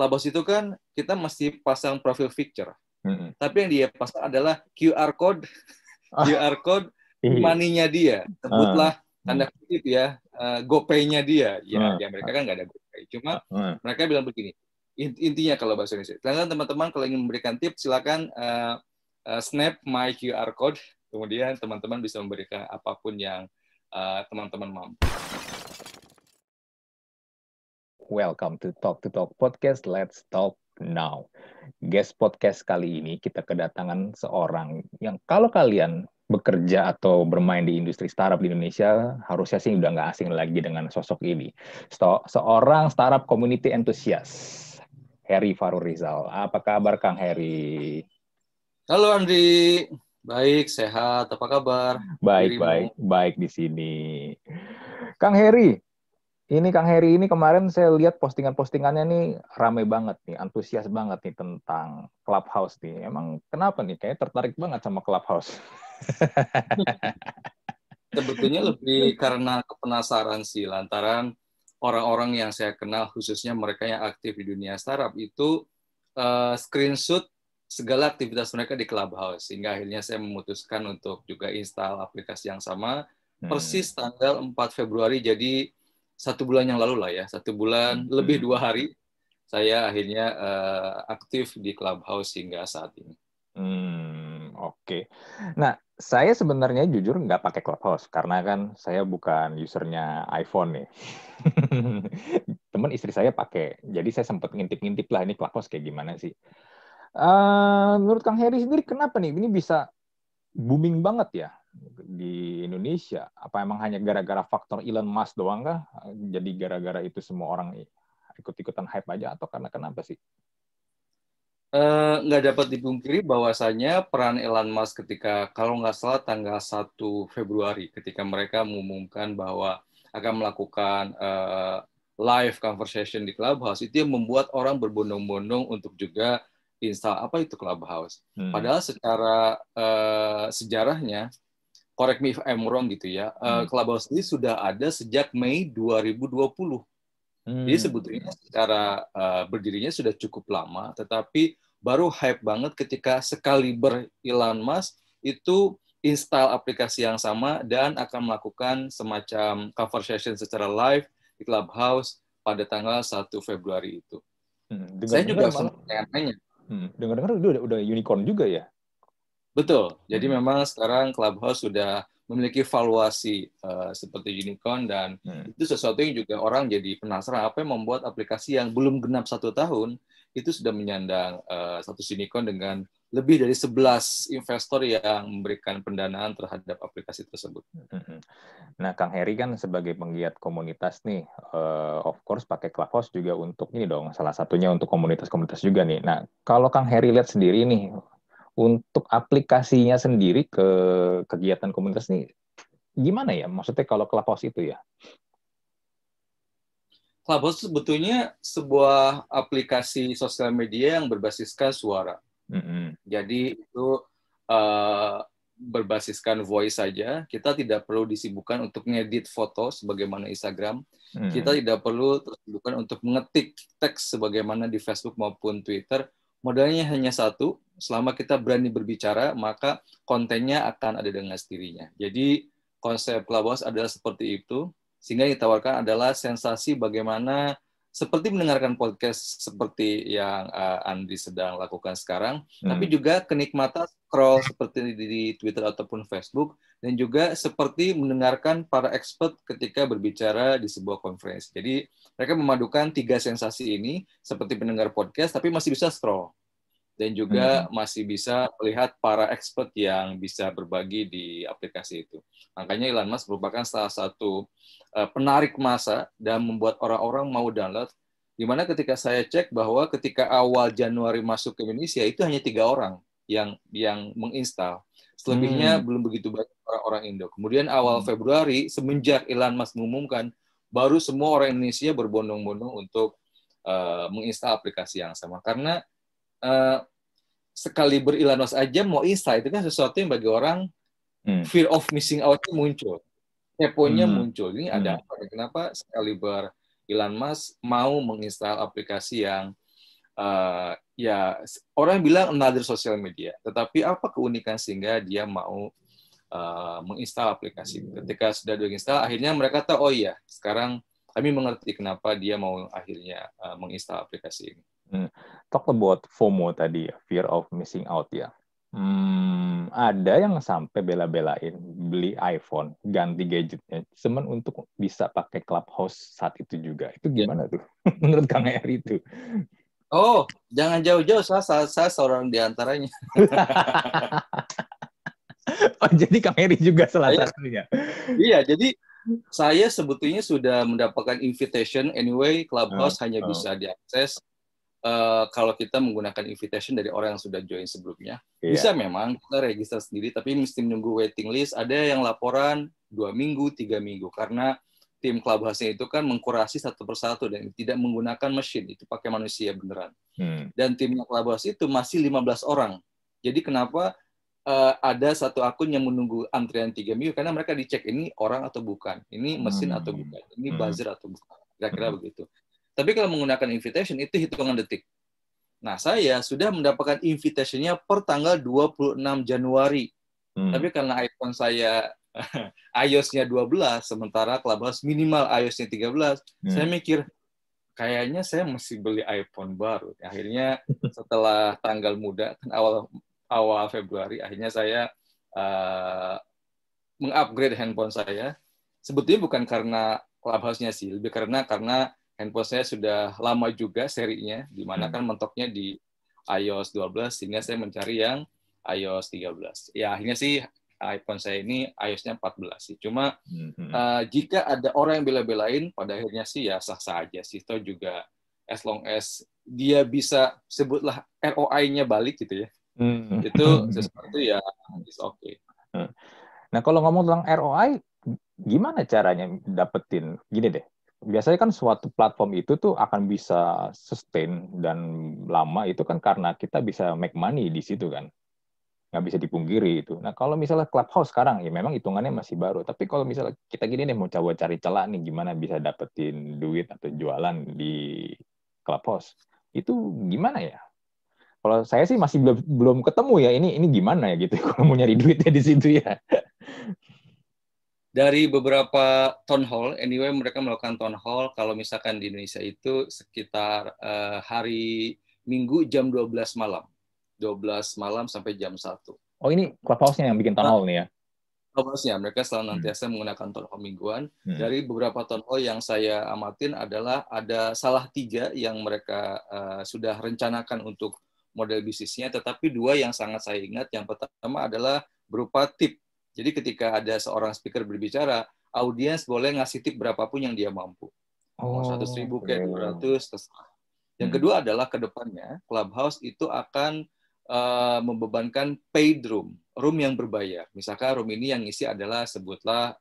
Clubhouse itu kan kita mesti pasang profile picture. Tapi yang dia pasang adalah QR code money-nya dia. Sebutlah tanda kutip ya, GoPay-nya dia. Ya, di Amerika kan nggak ada GoPay. Cuma mereka bilang begini, intinya kalau bahasa Indonesia. Silakan teman-teman kalau ingin memberikan tips, silakan snap my QR code. Kemudian teman-teman bisa memberikan apapun yang teman-teman mampu. Welcome to Talk Podcast. Let's talk now. Guest podcast kali ini kita kedatangan seorang yang kalau kalian bekerja atau bermain di industri startup di Indonesia, harusnya sih udah nggak asing lagi dengan sosok ini. Seorang startup community enthusiast, Heri Farul Rizal. Apa kabar Kang Heri? Halo Andri, baik, sehat, apa kabar? Baik di sini. Kang Heri, Kang Heri ini kemarin saya lihat postingan-postingannya nih rame banget nih, antusias banget nih tentang Clubhouse nih. Emang kenapa nih? Kayaknya tertarik banget sama Clubhouse. Sebetulnya lebih karena penasaran sih, lantaran orang-orang yang saya kenal, khususnya mereka yang aktif di dunia startup, itu screenshot segala aktivitas mereka di Clubhouse. Sehingga akhirnya saya memutuskan untuk juga install aplikasi yang sama, persis tanggal 4 Februari, jadi 1 bulan yang lalu lah ya, 1 bulan, lebih 2 hari, saya akhirnya aktif di Clubhouse hingga saat ini. Oke. Nah, saya sebenarnya jujur nggak pakai Clubhouse karena kan saya bukan usernya iPhone nih. Teman istri saya pakai, jadi saya sempat ngintip-ngintip lah ini Clubhouse kayak gimana sih. Menurut Kang Heri sendiri kenapa nih ini bisa booming banget ya di Indonesia? Apa emang hanya gara-gara faktor Elon Musk doang kah? Jadi gara-gara itu semua orang ikut-ikutan hype aja atau karena kenapa sih? Nggak dapat dipungkiri bahwasanya peran Elon Musk ketika, kalau nggak salah tanggal 1 Februari, ketika mereka mengumumkan bahwa akan melakukan live conversation di Clubhouse, itu yang membuat orang berbondong-bondong untuk juga install apa itu Clubhouse. Padahal secara sejarahnya, correct me if I'm wrong gitu ya, Clubhouse ini sudah ada sejak Mei 2020. Jadi sebetulnya secara berdirinya sudah cukup lama, tetapi baru hype banget ketika sekaliber Elon Musk itu install aplikasi yang sama dan akan melakukan semacam conversation secara live di Clubhouse pada tanggal 1 Februari itu. Saya juga sempat nanya. Dengar-dengar udah unicorn juga ya? Betul. Jadi memang sekarang Clubhouse sudah memiliki valuasi seperti unicorn, dan itu sesuatu yang juga orang jadi penasaran apa yang membuat aplikasi yang belum genap 1 tahun itu sudah menyandang status unicorn dengan lebih dari 11 investor yang memberikan pendanaan terhadap aplikasi tersebut. Nah, Kang Heri kan sebagai penggiat komunitas nih, of course pakai Clubhouse juga untuk ini dong, salah satunya untuk komunitas-komunitas juga nih. Nah, kalau Kang Heri lihat sendiri nih, untuk aplikasinya sendiri ke kegiatan komunitas nih, gimana ya? Maksudnya kalau Clubhouse itu ya? Clubhouse sebetulnya sebuah aplikasi sosial media yang berbasiskan suara. Jadi itu berbasiskan voice saja. Kita tidak perlu disibukkan untuk ngedit foto sebagaimana Instagram. Kita tidak perlu disibukkan untuk mengetik teks sebagaimana di Facebook maupun Twitter. Modalnya hanya satu, selama kita berani berbicara, maka kontennya akan ada dengan sendirinya. Jadi konsep Clubhouse adalah seperti itu, sehingga yang ditawarkan adalah sensasi bagaimana seperti mendengarkan podcast seperti yang Andri sedang lakukan sekarang, tapi juga kenikmatan scroll seperti di Twitter ataupun Facebook, dan juga seperti mendengarkan para expert ketika berbicara di sebuah konferensi. Jadi mereka memadukan 3 sensasi ini, seperti mendengar podcast, tapi masih bisa scroll. Dan juga masih bisa melihat para expert yang bisa berbagi di aplikasi itu. Makanya Elon Musk merupakan salah satu penarik massa dan membuat orang-orang mau download. Dimana ketika saya cek bahwa ketika awal Januari masuk ke Indonesia, itu hanya 3 orang yang menginstal. Selebihnya belum begitu banyak orang-orang Indo. Kemudian awal Februari, semenjak Elon Musk mengumumkan, baru semua orang Indonesia berbondong-bondong untuk menginstal aplikasi yang sama. Karena sekali Elon Musk aja mau install, itu kan sesuatu yang bagi orang fear of missing out muncul, keponya muncul. Ini ada apa? Kenapa sekali Elon Musk mau menginstal aplikasi yang ya orang bilang another social media, tetapi apa keunikan sehingga dia mau menginstal aplikasi. Ketika sudah diinstal, akhirnya mereka tahu, oh iya, sekarang kami mengerti kenapa dia mau akhirnya menginstal aplikasi ini. Talk about FOMO tadi ya, fear of missing out ya. Ada yang sampai bela-belain beli iPhone, ganti gadgetnya, cuman untuk bisa pakai Clubhouse saat itu juga. Itu gimana tuh menurut Kang Eri itu? Oh, jangan jauh-jauh, saya seorang di antaranya. Oh, jadi Kang Eri juga salah satunya. Iya, jadi saya sebetulnya sudah mendapatkan invitation. Anyway, Clubhouse hanya bisa diakses kalau kita menggunakan invitation dari orang yang sudah join sebelumnya. Bisa memang kita register sendiri, tapi mesti menunggu waiting list. Ada yang laporan 2 minggu, 3 minggu, karena tim Clubhouse-nya itu kan mengkurasi satu persatu dan tidak menggunakan mesin, itu pakai manusia beneran. Dan timnya Clubhouse itu masih 15 orang. Jadi kenapa ada satu akun yang menunggu antrian 3 minggu, karena mereka dicek ini orang atau bukan, ini mesin atau bukan, ini buzzer atau bukan, kira-kira begitu. Tapi kalau menggunakan invitation itu hitungan detik. Nah, saya sudah mendapatkan invitation-nya per tanggal 26 Januari. Tapi karena iPhone saya iOS-nya 12, sementara Clubhouse minimal iOS-nya 13, saya mikir, kayaknya saya mesti beli iPhone baru. Akhirnya setelah tanggal muda, kan awal Februari, akhirnya saya mengupgrade handphone saya. Sebetulnya bukan karena Clubhouse-nya sih, lebih karena handphone saya sudah lama juga serinya, di mana kan mentoknya di iOS 12, sehingga saya mencari yang iOS 13. Ya, akhirnya sih iPhone saya ini iOS-nya 14 sih. Cuma jika ada orang yang bela-belain, pada akhirnya sih ya sah-sah aja sih. Itu juga as long as dia bisa sebutlah ROI-nya balik gitu ya. Itu sesuatu ya is okay. Nah, kalau ngomong tentang ROI, gimana caranya dapetin? Gini deh, biasanya kan suatu platform itu tuh akan bisa sustain dan lama itu kan karena kita bisa make money di situ kan. Nggak bisa dipungkiri itu. Nah, kalau misalnya Clubhouse sekarang, ya memang hitungannya masih baru. Tapi kalau misalnya kita gini nih, mau coba cari celah nih, gimana bisa dapetin duit atau jualan di Clubhouse, itu gimana ya? Kalau saya sih masih belum ketemu ya, ini gimana ya gitu, kalau mau nyari duitnya di situ ya. Dari beberapa town hall, anyway mereka melakukan town hall, kalau misalkan di Indonesia itu sekitar hari Minggu jam 12 malam. 12 malam sampai jam 1. Oh, ini Clubhouse-nya yang bikin town hall nih ya? Clubhouse-nya, mereka selalu nantiasa menggunakan town hall mingguan. Dari beberapa town hall yang saya amatin adalah ada salah 3 yang mereka sudah rencanakan untuk model bisnisnya, tetapi 2 yang sangat saya ingat. Yang pertama adalah berupa tip. Jadi ketika ada seorang speaker berbicara, audiens boleh ngasih tip berapapun yang dia mampu. Mau 100.000 kayak 200, terserah. Yang kedua adalah ke depannya, Clubhouse itu akan membebankan paid room yang berbayar. Misalkan room ini yang isi adalah sebutlah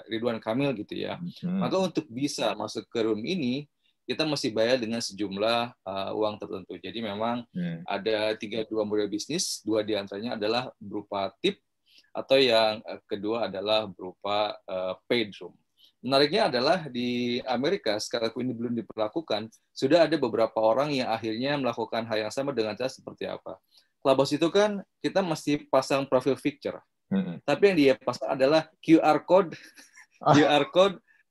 Ridwan Kamil gitu ya. Maka untuk bisa masuk ke room ini, kita mesti bayar dengan sejumlah uang tertentu. Jadi memang ada 32 model bisnis, 2 diantaranya adalah berupa tip, atau yang kedua adalah berupa paid room. Menariknya adalah di Amerika, sekarang ini belum diperlakukan, sudah ada beberapa orang yang akhirnya melakukan hal yang sama dengan cara seperti apa. Clubhouse itu kan kita mesti pasang profil picture. Tapi yang dia pasang adalah QR code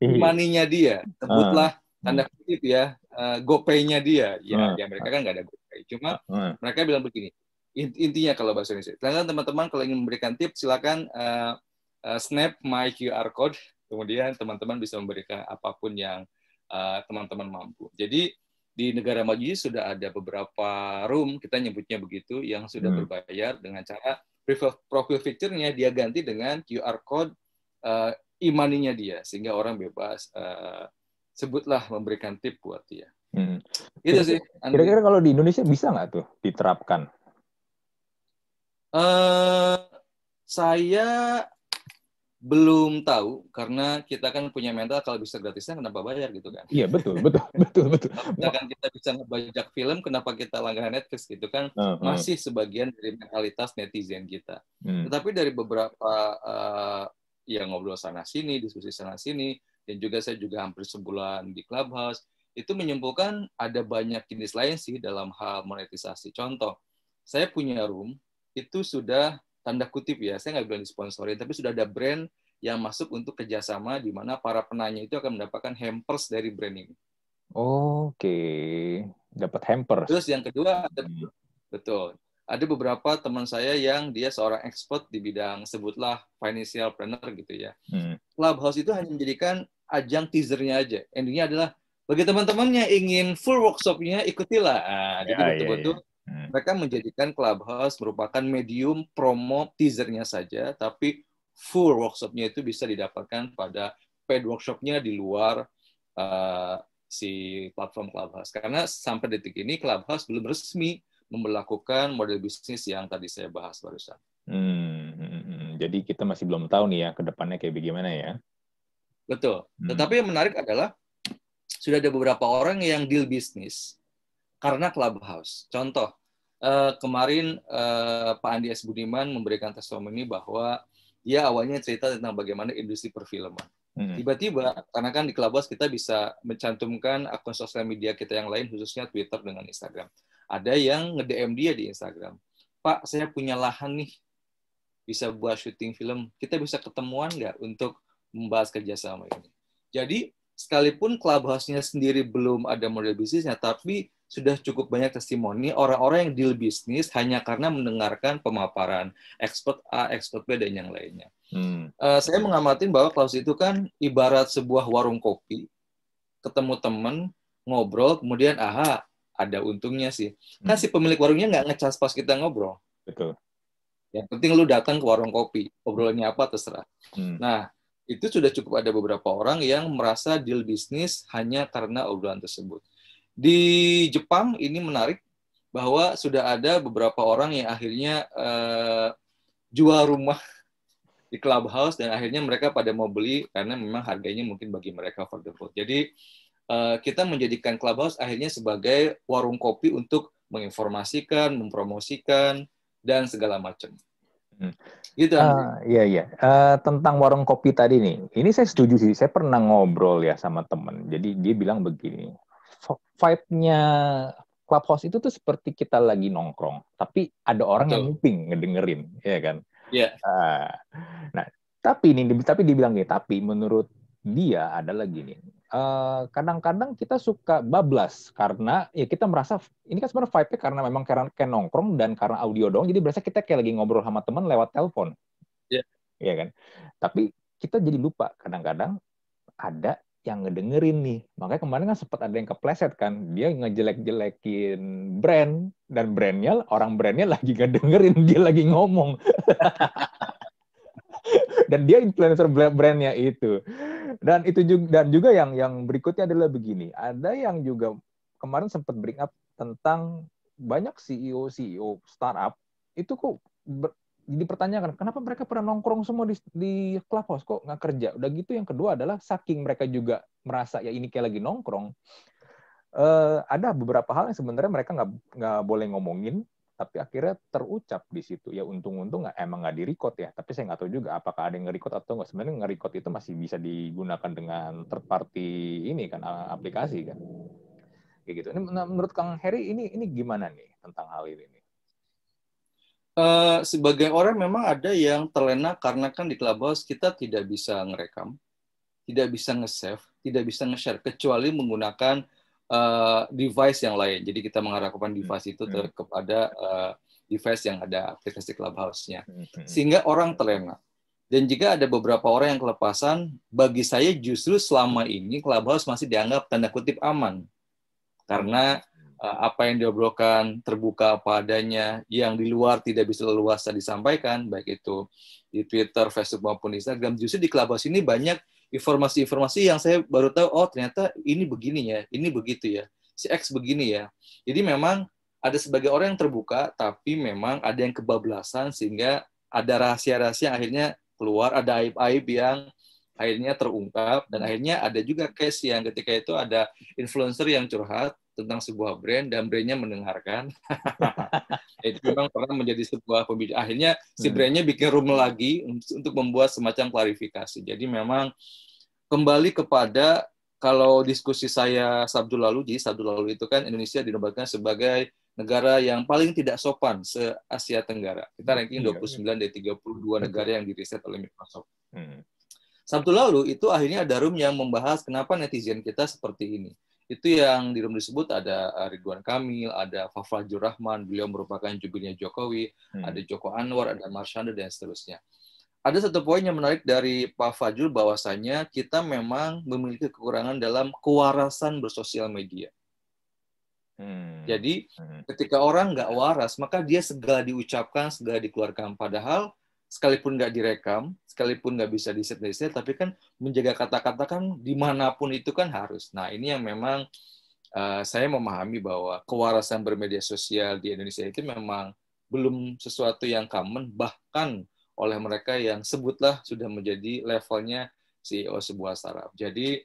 money-nya dia. Sebutlah tanda kutip ya, GoPay-nya dia. Ya, di Amerika kan nggak ada GoPay. Cuma mereka bilang begini, intinya kalau bahasa Indonesia. Teman-teman kalau ingin memberikan tips, silakan snap my QR code. Kemudian teman-teman bisa memberikan apapun yang teman-teman mampu. Jadi di negara maju sudah ada beberapa room, kita nyebutnya begitu, yang sudah berbayar dengan cara profil picture-nya dia ganti dengan QR code e-money-nya dia, sehingga orang bebas sebutlah memberikan tip buat dia. Gitu sih. Kira-kira kalau di Indonesia bisa nggak tuh diterapkan? Saya belum tahu, karena kita kan punya mental kalau bisa gratisnya kenapa bayar gitu kan. Iya, betul. Misalkan kita bisa ngebajak film, kenapa kita langganan Netflix gitu kan, masih sebagian dari mentalitas netizen kita. Tetapi dari beberapa yang ngobrol sana-sini, diskusi sana-sini, dan juga saya juga hampir sebulan di Clubhouse, itu menyimpulkan ada banyak jenis lain sih dalam hal monetisasi. Contoh, saya punya room, itu sudah tanda kutip ya, saya nggak bilang disponsori, tapi sudah ada brand yang masuk untuk kerjasama di mana para penanya itu akan mendapatkan hampers dari brand ini. Oke, dapat hampers. Terus yang kedua, betul, ada beberapa teman saya yang dia seorang expert di bidang sebutlah financial planner gitu ya. Clubhouse itu hanya menjadikan ajang teasernya aja. Endingnya adalah bagi teman-teman yang ingin full workshopnya, ikutilah. Nah, jadi betul-betul mereka menjadikan Clubhouse merupakan medium promo teasernya saja, tapi full workshopnya itu bisa didapatkan pada paid workshopnya di luar si platform Clubhouse. Karena sampai detik ini Clubhouse belum resmi memberlakukan model bisnis yang tadi saya bahas barusan. Jadi kita masih belum tahu nih ya ke depannya kayak bagaimana ya. Betul. Tetapi yang menarik adalah sudah ada beberapa orang yang deal bisnis karena Clubhouse. Contoh, kemarin Pak Andi S. Budiman memberikan testimoni bahwa dia awalnya cerita tentang bagaimana industri perfilman. Tiba-tiba, karena kan di Clubhouse kita bisa mencantumkan akun sosial media kita yang lain, khususnya Twitter dengan Instagram. Ada yang nge-DM dia di Instagram, Pak, saya punya lahan nih, bisa buat syuting film, kita bisa ketemuan nggak untuk membahas kerjasama ini. Jadi, sekalipun Clubhouse-nya sendiri belum ada model bisnisnya, tapi sudah cukup banyak testimoni orang-orang yang deal bisnis hanya karena mendengarkan pemaparan expert A, expert B, dan yang lainnya. Saya mengamati bahwa Clubhouse itu kan ibarat sebuah warung kopi, ketemu teman, ngobrol, kemudian ada untungnya sih. Kan si pemilik warungnya nggak ngecas pas kita ngobrol. Betul. Yang penting lu datang ke warung kopi, obrolannya apa terserah. Nah, itu sudah cukup ada beberapa orang yang merasa deal bisnis hanya karena obrolan tersebut. Di Jepang ini menarik bahwa sudah ada beberapa orang yang akhirnya jual rumah di Clubhouse dan akhirnya mereka pada mau beli karena memang harganya mungkin bagi mereka affordable. Jadi kita menjadikan Clubhouse akhirnya sebagai warung kopi untuk menginformasikan, mempromosikan, dan segala macam. Gitu, iya. Tentang warung kopi tadi nih, ini saya setuju sih. Saya pernah ngobrol ya sama temen. Jadi dia bilang begini, vibe-nya Clubhouse itu tuh seperti kita lagi nongkrong, tapi ada orang yang nguping, ngedengerin, ya kan? Iya. Nah, tapi dibilang gini, tapi menurut dia adalah gini. Kadang-kadang kita suka bablas karena ya kita merasa ini kan sebenarnya vibe-nya karena memang kayak nongkrong dan karena audio doang, jadi berasa kita kayak lagi ngobrol sama teman lewat telepon. Iya kan? Tapi kita jadi lupa kadang-kadang ada yang ngedengerin nih. Makanya kemarin kan sempat ada yang kepleset kan, dia ngejelek-jelekin brand dan orang brandnya lagi ngedengerin, dia lagi ngomong. Dan dia influencer brandnya itu. Dan juga yang berikutnya adalah begini. Ada yang juga kemarin sempat bring up tentang banyak CEO startup itu kok dipertanyakan kenapa mereka pernah nongkrong semua di Clubhouse kok nggak kerja. Udah gitu yang kedua adalah saking mereka juga merasa ya ini kayak lagi nongkrong. Ada beberapa hal yang sebenarnya mereka nggak boleh ngomongin, tapi akhirnya terucap di situ. Ya untung-untung emang nggak di-record ya. Tapi saya nggak tahu juga apakah ada yang nge-record atau nggak. Sebenarnya nge-record itu masih bisa digunakan dengan third party ini kan, aplikasi kan. Kayak gitu. Ini menurut Kang Heri ini gimana nih tentang hal ini? Sebagai orang memang ada yang terlena karena kan di Clubhouse kita tidak bisa ngerekam, tidak bisa nge-save, tidak bisa nge-share kecuali menggunakan device yang lain. Jadi kita mengarahkan device itu kepada device yang ada aplikasi Clubhouse-nya. Sehingga orang terlena. Dan jika ada beberapa orang yang kelepasan, bagi saya justru selama ini Clubhouse masih dianggap tanda kutip aman. Karena apa yang diobrolkan terbuka apa adanya, yang di luar tidak bisa leluasa disampaikan, baik itu di Twitter, Facebook, maupun Instagram. Justru di Clubhouse ini banyak informasi-informasi yang saya baru tahu, oh ternyata ini begini ya, ini begitu ya, si X begini ya. Jadi memang ada sebagai orang yang terbuka, tapi memang ada yang kebablasan, sehingga ada rahasia-rahasia yang akhirnya keluar, ada aib-aib yang akhirnya terungkap, dan akhirnya ada juga case yang ketika itu ada influencer yang curhat tentang sebuah brand, dan brandnya mendengarkan. Itu memang pernah menjadi sebuah pembicaraan. Akhirnya si brandnya bikin room lagi untuk membuat semacam klarifikasi. Jadi memang kembali kepada kalau diskusi saya Sabtu lalu, jadi Sabtu lalu itu kan Indonesia dinobatkan sebagai negara yang paling tidak sopan se-Asia Tenggara. Kita ranking 29 dari 32 negara yang diriset oleh Microsoft. Sabtu lalu itu akhirnya ada room yang membahas kenapa netizen kita seperti ini. Itu yang di room disebut ada Ridwan Kamil, ada Fafrajur Rahman, beliau merupakan jubirnya Jokowi, ada Joko Anwar, ada Marsyanda, dan seterusnya. Ada satu poin yang menarik dari Pak Fajrul bahwasanya kita memang memiliki kekurangan dalam kewarasan bersosial media. Jadi ketika orang nggak waras, maka dia segala diucapkan, segala dikeluarkan. Padahal sekalipun nggak direkam, sekalipun nggak bisa diset, tapi kan menjaga kata-kata kan dimanapun itu kan harus. Nah ini yang memang saya memahami bahwa kewarasan bermedia sosial di Indonesia itu memang belum sesuatu yang common, bahkan oleh mereka yang sebutlah sudah menjadi levelnya CEO sebuah startup. Jadi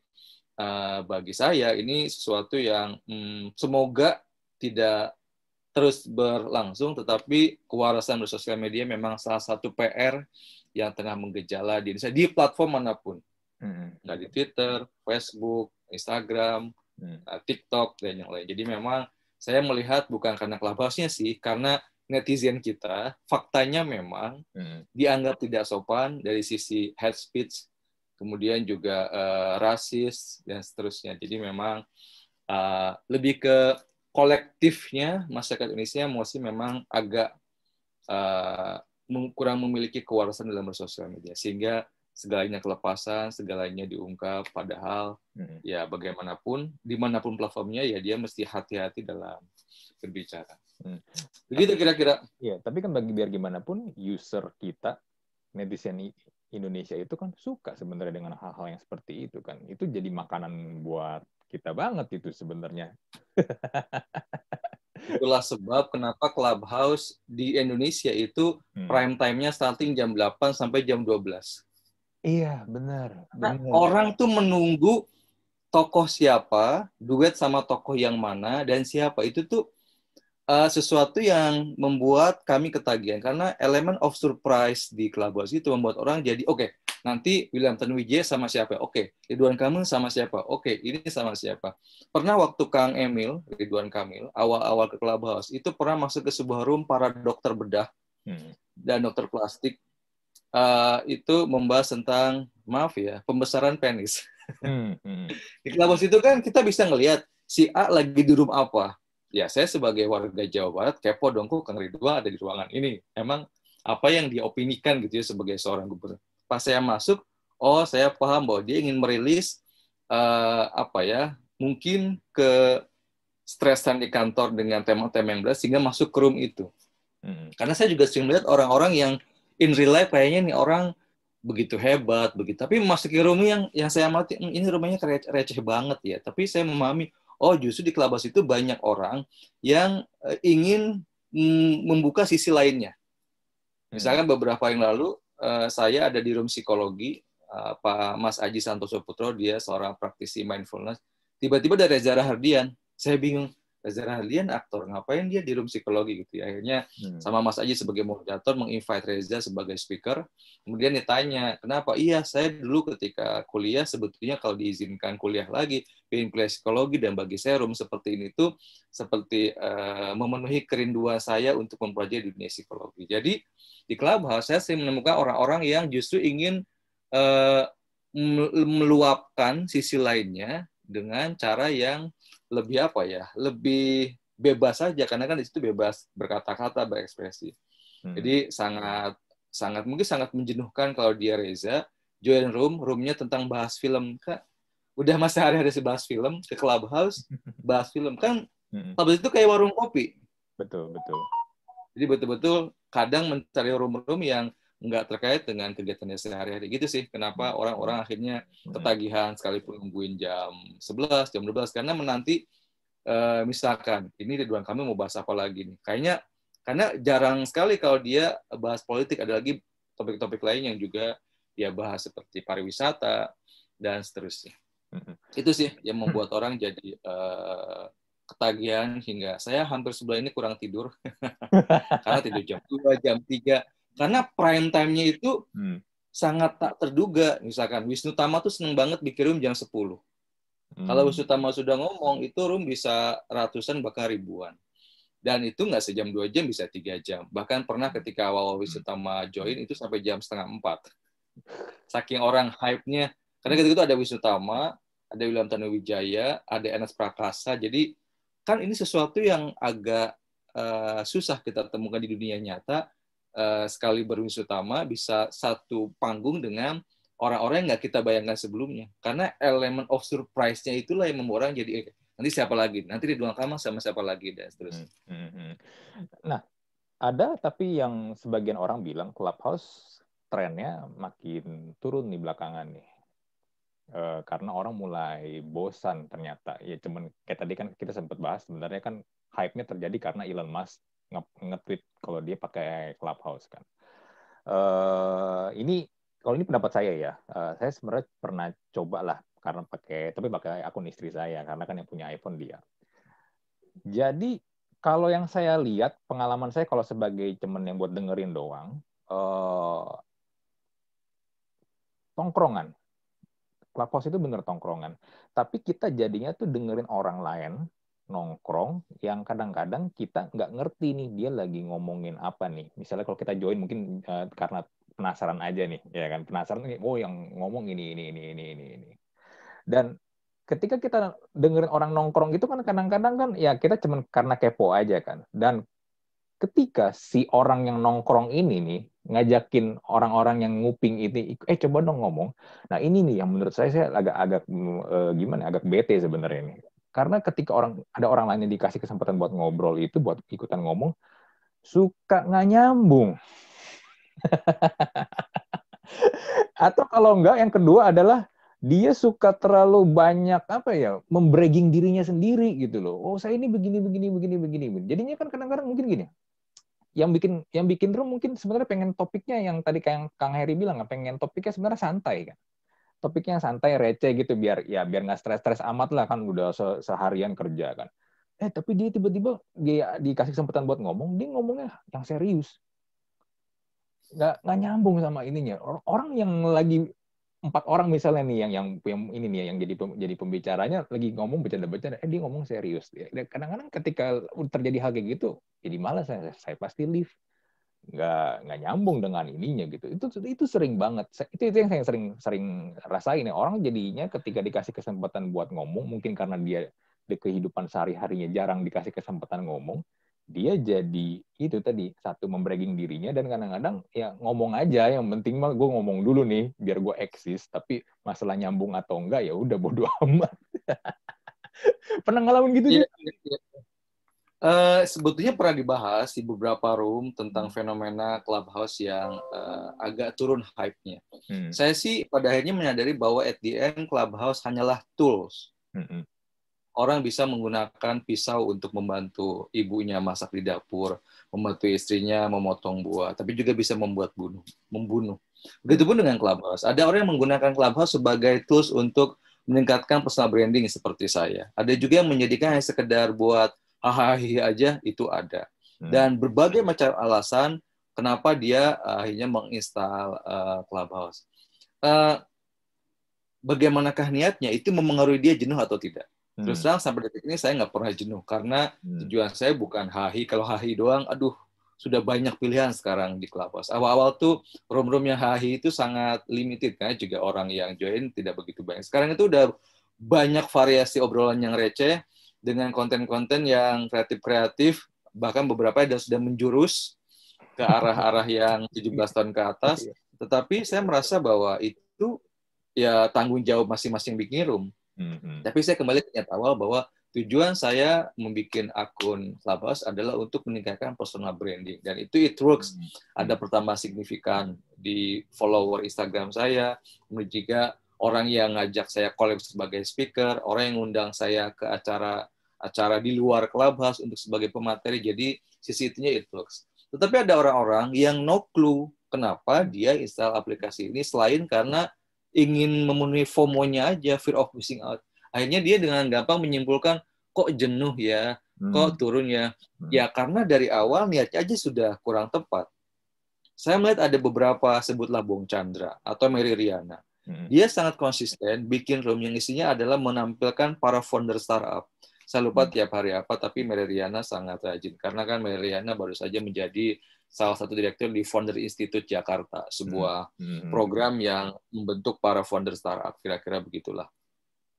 bagi saya ini sesuatu yang semoga tidak terus berlangsung, tetapi kewarasan bersosial media memang salah satu PR yang tengah menggejala di Indonesia di platform manapun. Nah, di Twitter, Facebook, Instagram, TikTok, dan yang lain. Jadi memang saya melihat bukan karena Clubhouse-nya sih, karena netizen kita, faktanya memang dianggap tidak sopan dari sisi hate speech, kemudian juga rasis, dan seterusnya. Jadi memang lebih ke kolektifnya masyarakat Indonesia masih memang agak kurang memiliki kewarasan dalam bersosial media, sehingga segalanya kelepasan, segalanya diungkap, padahal ya bagaimanapun, dimanapun platformnya, ya dia mesti hati-hati dalam berbicara. Begitu kira-kira. Iya, tapi kan biar gimana pun user kita, netizen Indonesia itu kan suka sebenarnya dengan hal-hal yang seperti itu kan. Itu jadi makanan buat kita banget itu sebenarnya. Itulah sebab kenapa Clubhouse di Indonesia itu prime time-nya starting jam 8 sampai jam 12. Iya, benar. Nah, orang tuh menunggu tokoh siapa, duet sama tokoh yang mana, dan siapa. Itu tuh sesuatu yang membuat kami ketagihan. Karena elemen of surprise di Clubhouse itu membuat orang jadi, oke, nanti William Tanuwijaya sama siapa? Oke, Ridwan Kamil sama siapa? Oke, ini sama siapa? Pernah waktu Kang Emil, Ridwan Kamil, awal-awal ke Clubhouse, itu pernah masuk ke sebuah room para dokter bedah dan dokter plastik. Itu membahas tentang, maaf ya, pembesaran penis. Di Clubhouse itu kan kita bisa ngelihat si A lagi di room apa. Ya, saya sebagai warga Jawa Barat kepo dong, kok Kang Ridwan ada di ruangan ini. Emang apa yang diopinikan gitu ya sebagai seorang gubernur. Pas saya masuk, oh saya paham bahwa dia ingin merilis mungkin ke stresan di kantor dengan tema-tema yang berat sehingga masuk ke room itu. Karena saya juga sering melihat orang-orang yang in real life kayaknya nih orang begitu hebat, begitu. Tapi masuk ke room yang saya amati, ini rumahnya receh banget ya. Tapi saya memahami, oh justru di Clubhouse itu banyak orang yang ingin membuka sisi lainnya. Misalkan beberapa yang lalu, saya ada di room psikologi, Pak Mas Aji Santoso Putro, dia seorang praktisi mindfulness. Tiba-tiba ada Reza Rahardian. Saya bingung, Reza Rahardian aktor, ngapain dia di room psikologi gitu ya. Akhirnya sama Mas Aji sebagai moderator menginvite Reza sebagai speaker. Kemudian ditanya, kenapa? Iya, saya dulu ketika kuliah sebetulnya kalau diizinkan kuliah lagi, pengen kuliah psikologi, dan bagi saya room seperti ini tuh seperti memenuhi kerinduan saya untuk mempelajari dunia psikologi. Jadi di Clubhouse saya sering menemukan orang-orang yang justru ingin meluapkan sisi lainnya dengan cara yang lebih lebih bebas saja, karena kan di situ bebas berkata-kata, berekspresi. Jadi sangat mungkin sangat menjenuhkan kalau dia Reza join roomnya tentang bahas film. Kak, udah masa hari-hari bahas film ke Clubhouse bahas film kan. Clubhouse itu kayak warung kopi. Betul. Jadi betul-betul kadang mencari room-room yang nggak terkait dengan kegiatannya sehari-hari. Gitu sih kenapa orang-orang akhirnya ketagihan sekalipun nungguin jam 11, jam 12, karena menanti misalkan ini Ridwan Kamil mau bahas apa lagi nih. Kayaknya karena jarang sekali kalau dia bahas politik, ada lagi topik-topik lain yang juga dia bahas seperti pariwisata dan seterusnya. Itu sih yang membuat orang jadi ketagihan hingga saya hampir sebulan ini kurang tidur. Karena tidur jam 2, jam 3. Karena prime time-nya itu sangat tak terduga. Misalkan Wisnu Tama tuh seneng banget bikin room jam 10. Kalau Wisutama sudah ngomong, itu room bisa ratusan bahkan ribuan. Dan itu nggak sejam 2 jam, bisa 3 jam. Bahkan pernah ketika awal Wisutama join, itu sampai jam setengah 4. Saking orang hype-nya. Karena ketika itu ada Wisutama, ada William Tanuwijaya, ada Ernest Prakasa. Jadi kan ini sesuatu yang agak susah kita temukan di dunia nyata. Sekali berwisutama bisa satu panggung dengan orang-orang yang nggak kita bayangkan sebelumnya. Karena elemen of surprise-nya itulah yang membuat orang jadi nanti siapa lagi? Nanti Ridwan Kamil sama siapa lagi? Dan seterusnya. Nah, ada tapi yang sebagian orang bilang Clubhouse trennya makin turun nih belakangan nih. Karena orang mulai bosan ternyata. Ya cuman kayak tadi kan kita sempat bahas, sebenarnya kan hype-nya terjadi karena Elon Musk nge-tweet kalau dia pakai Clubhouse kan. Kalau ini pendapat saya ya, saya sebenarnya pernah coba lah karena tapi pakai akun istri saya karena kan yang punya iPhone dia. Jadi kalau yang saya lihat pengalaman saya kalau sebagai teman yang buat dengerin doang, tongkrongan. Clubhouse itu bener tongkrongan. Tapi kita jadinya tuh dengerin orang lain nongkrong yang kadang-kadang kita nggak ngerti nih dia lagi ngomongin apa nih. Misalnya kalau kita join mungkin karena penasaran aja nih, ya kan penasaran nih, oh yang ngomong ini. Dan ketika kita dengerin orang nongkrong gitu kan kadang-kadang kan ya kita cuman karena kepo aja kan. Dan ketika si orang yang nongkrong ini nih ngajakin orang-orang yang nguping ini, coba dong ngomong. Nah ini nih yang menurut saya agak agak bete sebenarnya nih. Karena ketika ada orang lain yang dikasih kesempatan buat ngobrol itu, buat ikutan ngomong, suka nggak nyambung. Atau kalau enggak, yang kedua adalah dia suka terlalu banyak membragging dirinya sendiri gitu loh. Oh saya ini begini. Jadinya kan kadang-kadang mungkin gini. Yang bikin room mungkin sebenarnya pengen topiknya yang tadi kayak Kang Heri bilang, pengen topiknya sebenarnya santai kan. Topiknya santai, receh gitu biar nggak stres-stres amat lah kan udah seharian kerja kan. Tapi dia tiba-tiba dia dikasih kesempatan buat ngomong, dia ngomongnya yang serius. Nggak nyambung sama ininya. Orang yang lagi 4 orang misalnya nih yang ini nih yang jadi pembicaranya lagi ngomong bercanda-bercanda, dia ngomong serius. Kadang-kadang ketika terjadi hal kayak gitu, jadi malas saya pasti leave. Nggak nyambung dengan ininya gitu. Itu sering banget. Itu yang saya sering rasain ya. Orang jadinya ketika dikasih kesempatan buat ngomong, mungkin karena dia di kehidupan sehari-harinya jarang dikasih kesempatan ngomong, dia jadi itu tadi satu membragging dirinya dan kadang-kadang ya ngomong aja, yang penting mah gue ngomong dulu nih biar gue eksis, tapi masalah nyambung atau enggak ya udah bodo amat. Pernah ngalamin gitu juga? Sebetulnya pernah dibahas di beberapa room tentang fenomena Clubhouse yang agak turun hype-nya. Saya sih pada akhirnya menyadari bahwa at the end Clubhouse hanyalah tools. Orang bisa menggunakan pisau untuk membantu ibunya masak di dapur, membantu istrinya memotong buah, tapi juga bisa membunuh. Begitupun dengan Clubhouse. Ada orang yang menggunakan Clubhouse sebagai tools untuk meningkatkan personal branding seperti saya. Ada juga yang menjadikan hanya sekedar buat hahaha aja, itu ada. Dan berbagai macam alasan kenapa dia akhirnya menginstal Clubhouse. Bagaimanakah niatnya, itu memengaruhi dia jenuh atau tidak. Terus terang sampai detik ini saya nggak pernah jenuh, karena tujuan saya bukan hahi. Kalau hahi doang, aduh, sudah banyak pilihan sekarang di Clubhouse. Awal-awal tuh room-room yang hahi itu sangat limited, kan, juga orang yang join tidak begitu banyak. Sekarang itu udah banyak variasi obrolan yang receh, dengan konten-konten yang kreatif-kreatif, bahkan beberapa yang sudah menjurus ke arah-arah yang 17 tahun ke atas. Tetapi saya merasa bahwa itu ya tanggung jawab masing-masing bikin room. Tapi saya kembali ke niat awal bahwa tujuan saya membuat akun Clubhouse adalah untuk meningkatkan personal branding, dan itu it works. Ada pertambah signifikan di follower Instagram saya, kemudian juga orang yang ngajak saya collab sebagai speaker, orang yang ngundang saya ke acara di luar Clubhouse untuk sebagai pemateri. Jadi sisi itunya it works. Tetapi ada orang-orang yang no clue kenapa dia install aplikasi ini selain karena ingin memenuhi FOMO-nya aja, fear of missing out. Akhirnya dia dengan gampang menyimpulkan, kok jenuh ya, kok turun ya. Ya karena dari awal niatnya aja sudah kurang tepat. Saya melihat ada beberapa, sebutlah Bong Chandra atau Mary Riana. Dia sangat konsisten bikin room yang isinya adalah menampilkan para founder startup. Saya lupa tiap hari apa, tapi Meleriana sangat rajin. Karena kan Meleriana baru saja menjadi salah satu direktur di Founder Institute Jakarta, sebuah program yang membentuk para founder startup, kira-kira begitulah.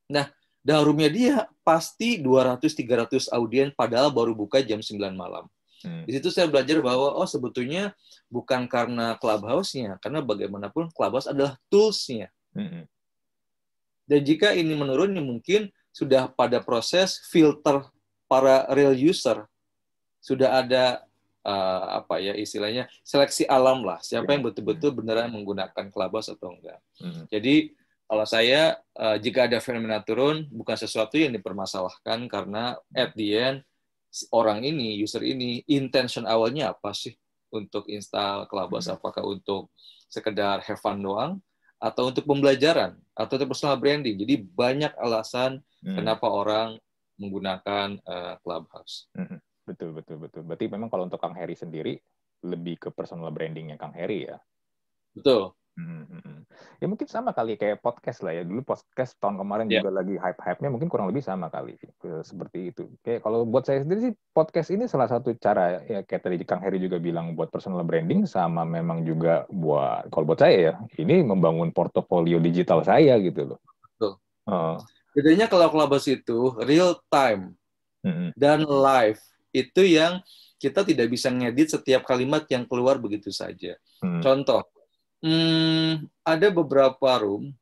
Nah, dalam roomnya dia pasti 200-300 audiens, padahal baru buka jam 9 malam. Di situ saya belajar bahwa, sebetulnya bukan karena Clubhouse-nya, karena bagaimanapun Clubhouse adalah tools-nya. Dan jika ini menurun, mungkin sudah pada proses filter para real user. Sudah ada istilahnya seleksi alam lah, siapa yang betul-betul beneran menggunakan Clubhouse atau enggak. Jadi kalau saya, jika ada fenomena turun, bukan sesuatu yang dipermasalahkan, karena at the end orang ini, user ini, intention awalnya apa sih untuk install Clubhouse? Apakah untuk sekedar have fun doang, atau untuk pembelajaran, atau untuk personal branding? Jadi banyak alasan kenapa orang menggunakan Clubhouse. Betul. Berarti memang kalau untuk Kang Heri sendiri, lebih ke personal brandingnya Kang Heri ya? Betul. Ya mungkin sama kali kayak podcast lah ya. Dulu podcast tahun kemarin juga lagi hype-hype-nya, mungkin kurang lebih sama kali seperti itu. Kayak kalau buat saya sendiri sih, podcast ini salah satu cara ya, kayak tadi Kang Heri juga bilang, buat personal branding, sama memang juga buat, kalau buat saya ya, ini membangun portofolio digital saya gitu loh. Betul. Bedanya kalau Clubhouse itu real time dan live, itu yang kita tidak bisa ngedit setiap kalimat yang keluar begitu saja. Contoh, ada beberapa room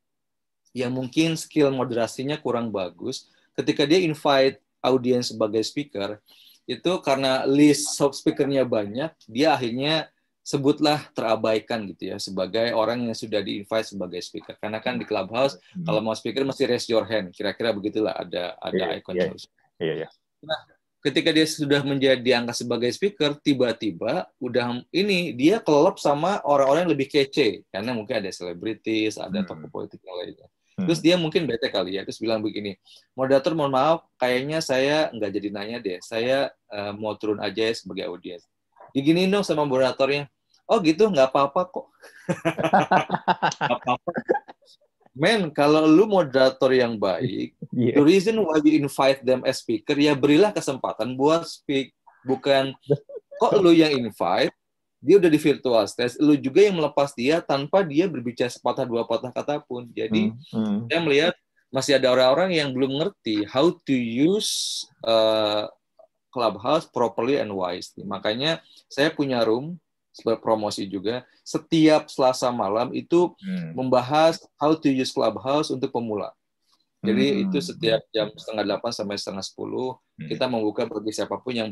yang mungkin skill moderasinya kurang bagus. Ketika dia invite audiens sebagai speaker, itu karena list speakernya banyak, dia akhirnya sebutlah terabaikan gitu ya, sebagai orang yang sudah di-invite sebagai speaker. Karena kan di Clubhouse, kalau mau speaker mesti raise your hand. Kira-kira begitulah, ada icon. Iya. Nah, ketika dia sudah menjadi diangkat sebagai speaker, tiba-tiba udah ini dia kelelep sama orang-orang yang lebih kece, karena mungkin ada selebritis, ada tokoh politik yang lainnya. Terus dia mungkin bete kali ya, terus bilang begini, moderator mohon maaf, kayaknya saya nggak jadi nanya deh, saya mau turun aja ya sebagai audiens. Diginiin dong sama moderatornya, oh gitu, nggak apa-apa kok. Nggak apa-apa. Men, kalau lu moderator yang baik, the reason why you invite them as speaker, ya berilah kesempatan buat speak. Bukan, kok lu yang invite, dia udah di virtual stage, lu juga yang melepas dia tanpa dia berbicara sepatah dua patah kata pun. Jadi, saya melihat masih ada orang-orang yang belum ngerti how to use Clubhouse properly and wisely. Makanya, saya punya room, berpromosi juga, setiap Selasa malam itu membahas how to use Clubhouse untuk pemula. Jadi itu setiap jam 7:30 sampai 9:30 kita membuka bagi siapapun yang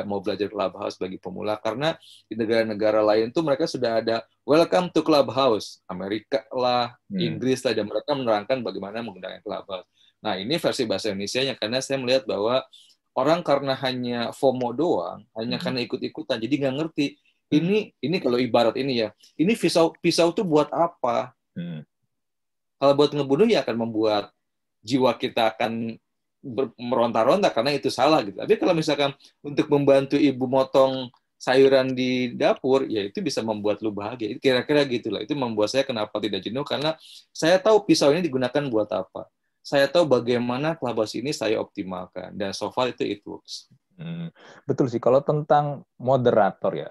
mau belajar Clubhouse bagi pemula, karena di negara-negara lain tuh mereka sudah ada welcome to Clubhouse, Amerika lah, Inggris lah, dan mereka menerangkan bagaimana menggunakan Clubhouse. Nah, ini versi bahasa Indonesianya, karena saya melihat bahwa orang karena hanya FOMO doang, hanya karena ikut-ikutan, jadi nggak ngerti. Ini kalau ibarat ini ya, ini pisau tuh buat apa? Kalau buat ngebunuh ya akan membuat jiwa kita akan meronta-ronta karena itu salah gitu. Tapi kalau misalkan untuk membantu ibu motong sayuran di dapur, ya itu bisa membuat lu bahagia. Kira-kira gitulah. Itu membuat saya kenapa tidak jenuh, karena saya tahu pisau ini digunakan buat apa. Saya tahu bagaimana Clubhouse ini saya optimalkan, dan so far itu it works. Betul sih, kalau tentang moderator ya,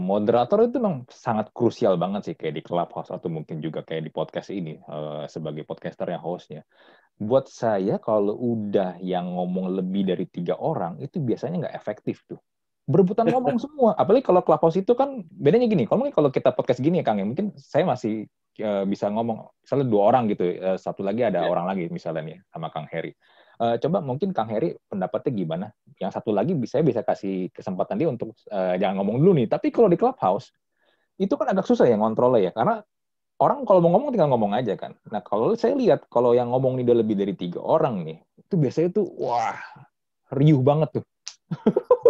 moderator itu memang sangat krusial banget sih, kayak di Clubhouse atau mungkin juga kayak di podcast ini, sebagai podcaster yang hostnya. Buat saya, kalau udah yang ngomong lebih dari 3 orang, itu biasanya nggak efektif tuh. Berebutan ngomong semua. Apalagi kalau Clubhouse itu kan, bedanya gini, kalau kita podcast gini ya Kang, ya mungkin saya masih bisa ngomong, misalnya 2 orang gitu, satu lagi ada orang lagi misalnya nih, sama Kang Heri. Coba mungkin Kang Heri pendapatnya gimana? Yang satu lagi saya bisa kasih kesempatan dia untuk jangan ngomong dulu nih. Tapi kalau di Clubhouse, itu kan agak susah ya ngontrolnya ya, karena orang kalau mau ngomong tinggal ngomong aja kan. Nah, kalau saya lihat, kalau yang ngomong ini udah lebih dari 3 orang nih, itu biasanya tuh, wah, riuh banget tuh.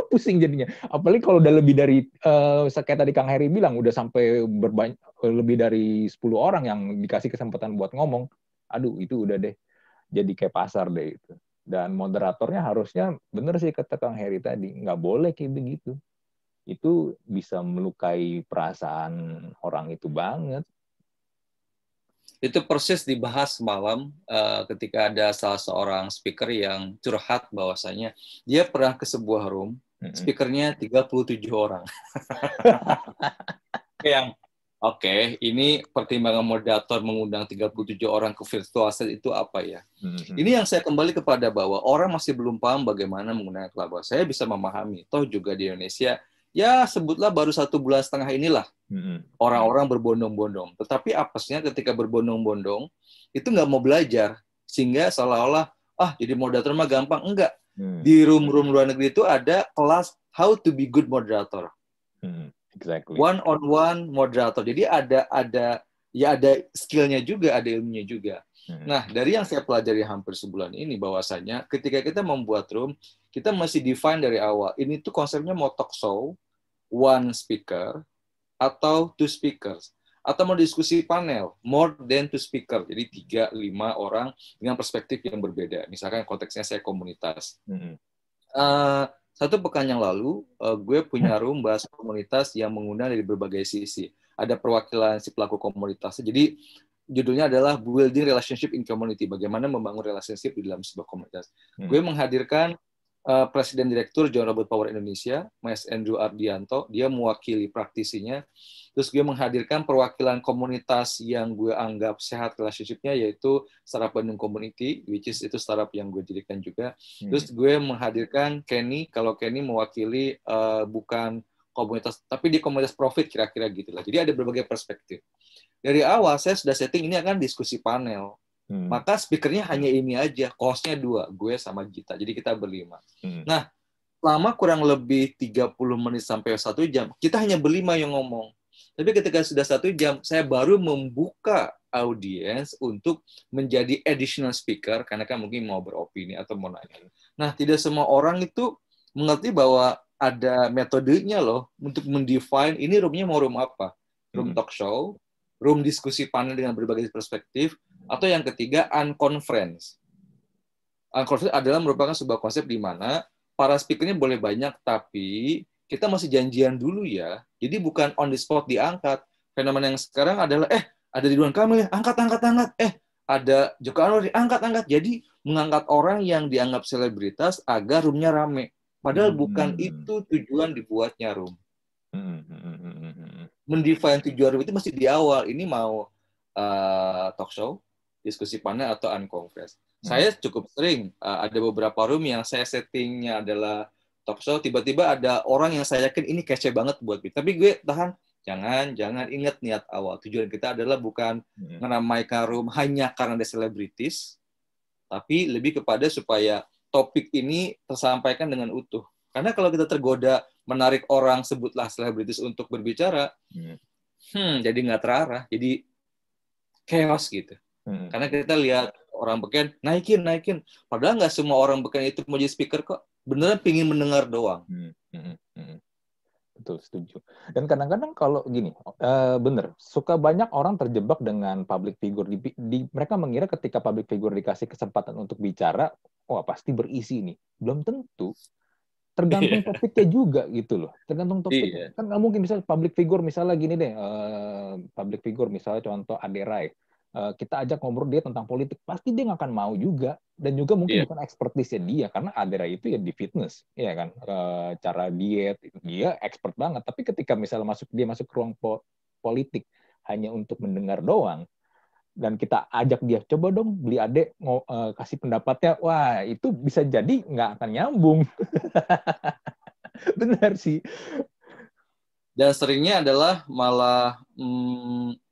Pusing jadinya. Apalagi kalau udah lebih dari, kayak tadi Kang Heri bilang, udah sampai lebih dari 10 orang yang dikasih kesempatan buat ngomong. Aduh, itu udah deh. Jadi kayak pasar deh itu. Dan moderatornya harusnya, bener sih kata Kang Heri tadi, nggak boleh kayak begitu. Itu bisa melukai perasaan orang itu banget. Itu persis dibahas semalam ketika ada salah seorang speaker yang curhat bahwasanya dia pernah ke sebuah room, speakernya 37 orang. Yang oke, ini pertimbangan moderator mengundang 37 orang ke virtual stage itu apa ya? Ini yang saya kembali kepada bahwa orang masih belum paham bagaimana menggunakan Clubhouse. Saya bisa memahami, toh juga di Indonesia, ya sebutlah baru 1,5 bulan inilah orang-orang berbondong-bondong. Tetapi apesnya ketika berbondong-bondong, itu nggak mau belajar. Sehingga seolah-olah, jadi moderator mah gampang. Enggak. Di room-room luar negeri itu ada kelas how to be good moderator. Exactly. One on one moderator. Jadi ada skill-nya juga, ada ilmunya juga. Nah, dari yang saya pelajari hampir sebulan ini bahwasanya ketika kita membuat room, kita masih define dari awal. Ini tuh konsepnya mau talk show, one speaker atau two speakers. Atau mau diskusi panel, more than two speaker. Jadi 3-5 orang dengan perspektif yang berbeda. Misalkan konteksnya saya komunitas. Satu pekan yang lalu, gue punya room bahas komunitas yang mengundang dari berbagai sisi. Ada perwakilan si pelaku komunitasnya. Jadi judulnya adalah Building Relationship in Community. Bagaimana membangun relationship di dalam sebuah komunitas. Gue menghadirkan Presiden Direktur John Robert Power Indonesia, Mas Andrew Ardianto. Dia mewakili praktisinya. Terus gue menghadirkan perwakilan komunitas yang gue anggap sehat relationship-nya, yaitu Startup Bandung Community, which is itu startup yang gue dirikan juga. Terus gue menghadirkan Kenny, kalau Kenny mewakili bukan komunitas, tapi di komunitas profit kira-kira gitulah. Jadi ada berbagai perspektif. Dari awal saya sudah setting ini akan diskusi panel. Maka speakernya hanya ini aja, host-nya 2, gue sama Gita. Jadi kita berlima. Nah, lama kurang lebih 30 menit sampai 1 jam, kita hanya berlima yang ngomong. Tapi ketika sudah 1 jam, saya baru membuka audiens untuk menjadi additional speaker, karena kan mungkin mau beropini atau mau nanya. Nah, tidak semua orang itu mengerti bahwa ada metodenya loh, untuk mendefine ini room-nya mau room apa. Room talk show, room diskusi panel dengan berbagai perspektif, atau yang ketiga, unconference. Unconference adalah merupakan sebuah konsep di mana para speaker-nya boleh banyak, tapi kita masih janjian dulu ya. Jadi bukan on the spot diangkat. Fenomena yang sekarang adalah, ada Ridwan Kamil ya, angkat. Ada Joko Anwar, angkat. Jadi mengangkat orang yang dianggap selebritas agar room-nya rame. Padahal bukan itu tujuan dibuatnya room. Mendefine tujuan room itu masih di awal. Ini mau talk show, diskusi panel, atau unconference. Saya cukup sering, ada beberapa room yang saya settingnya adalah talk show, tiba-tiba ada orang yang saya yakin ini kece banget buat kita. Tapi gue tahan, jangan ingat niat awal. Tujuan kita adalah bukan meramaikan room hanya karena ada selebritis, tapi lebih kepada supaya topik ini tersampaikan dengan utuh. Karena kalau kita tergoda menarik orang, sebutlah selebritis untuk berbicara, jadi nggak terarah, jadi chaos gitu. Karena kita lihat orang beken, naikin. Padahal nggak semua orang beken itu mau jadi speaker kok. Beneran pingin mendengar doang. Betul, setuju. Dan kadang-kadang kalau gini, bener, suka banyak orang terjebak dengan public figure. Mereka mengira ketika public figure dikasih kesempatan untuk bicara, wah pasti berisi nih. Belum tentu. Tergantung topiknya juga gitu loh. Tergantung topiknya. Kan nggak mungkin misalnya public figure, misalnya gini deh, public figure misalnya contoh Aderai. Kita ajak ngobrol dia tentang politik, pasti dia nggak akan mau juga. Dan juga mungkin bukan expertise-nya dia, karena Aderai itu ya di fitness, ya kan, cara diet, dia expert banget. Tapi ketika misalnya dia masuk ke ruang politik hanya untuk mendengar doang, dan kita ajak dia, coba dong beli Ade, kasih pendapatnya, wah itu bisa jadi nggak akan nyambung. Benar sih. Dan seringnya adalah malah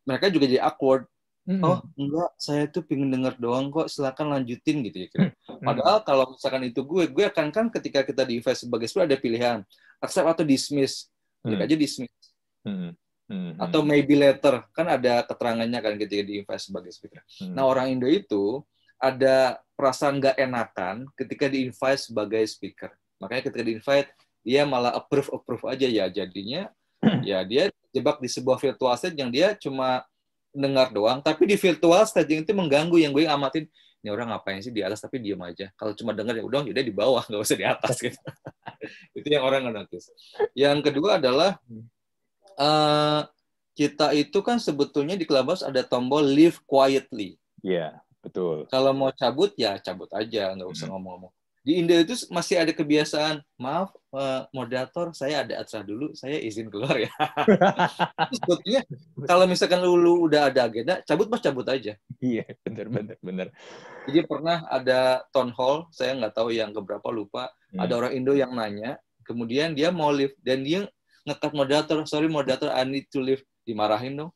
mereka juga jadi awkward. Oh enggak, saya tuh pengen denger doang kok, silakan lanjutin gitu ya. Padahal kalau misalkan itu gue akan kan ketika kita di invest sebagai speaker ada pilihan accept atau dismiss, klik aja dismiss. Atau maybe later, kan ada keterangannya kan ketika di invest sebagai speaker. Nah orang Indo itu ada perasaan nggak enakan ketika di invite sebagai speaker. Makanya ketika di invite dia malah approve aja ya, jadinya ya dia jebak di sebuah virtual stage yang dia cuma dengar doang, tapi di virtual staging itu mengganggu. Yang gue amatin, ini orang ngapain sih di atas tapi diam aja. Kalau cuma dengar ya udah di bawah, nggak usah di atas gitu. Itu yang orang nggak notice. Yang kedua adalah kita itu kan sebetulnya di Clubhouse ada tombol leave quietly. Iya, betul. Kalau mau cabut ya cabut aja, nggak usah ngomong-ngomong. Di Indo itu masih ada kebiasaan, maaf moderator, saya ada acara dulu, saya izin keluar ya. Sebetulnya kalau misalkan lu udah ada agenda, cabut aja. Iya, benar. Jadi pernah ada town hall, saya nggak tahu yang keberapa, lupa. Ada orang Indo yang nanya, kemudian dia mau leave dan dia ngekat moderator, sorry moderator, I need to leave. Dimarahin dong.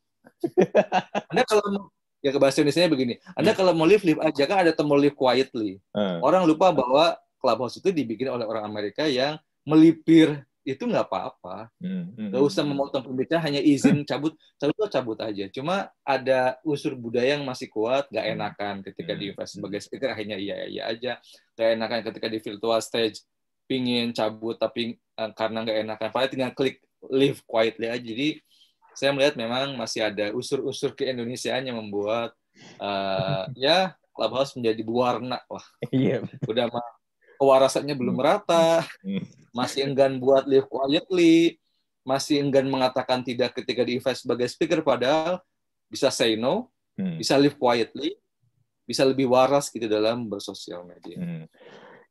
Anda kalau mau, ya ke bahasa Indonesia begini, Anda kalau mau leave aja, kan ada tombol leave quietly. Orang lupa bahwa Clubhouse itu dibikin oleh orang Amerika yang melipir, itu nggak apa-apa. Nggak usah memotong pembicaraan, hanya izin cabut aja. Cuma ada unsur budaya yang masih kuat, nggak enakan ketika di sebagai speaker, akhirnya iya aja. Nggak enakan ketika di virtual stage, pingin cabut, tapi karena nggak enakan, paling tinggal klik leave quietly aja. Jadi saya melihat memang masih ada unsur-unsur keindonesiaan yang membuat ya Clubhouse menjadi berwarna. Wah, udah kewarasannya belum merata, masih enggan buat live quietly, masih enggan mengatakan tidak ketika di-invite sebagai speaker, padahal bisa say no, bisa live quietly, bisa lebih waras gitu dalam bersosial media.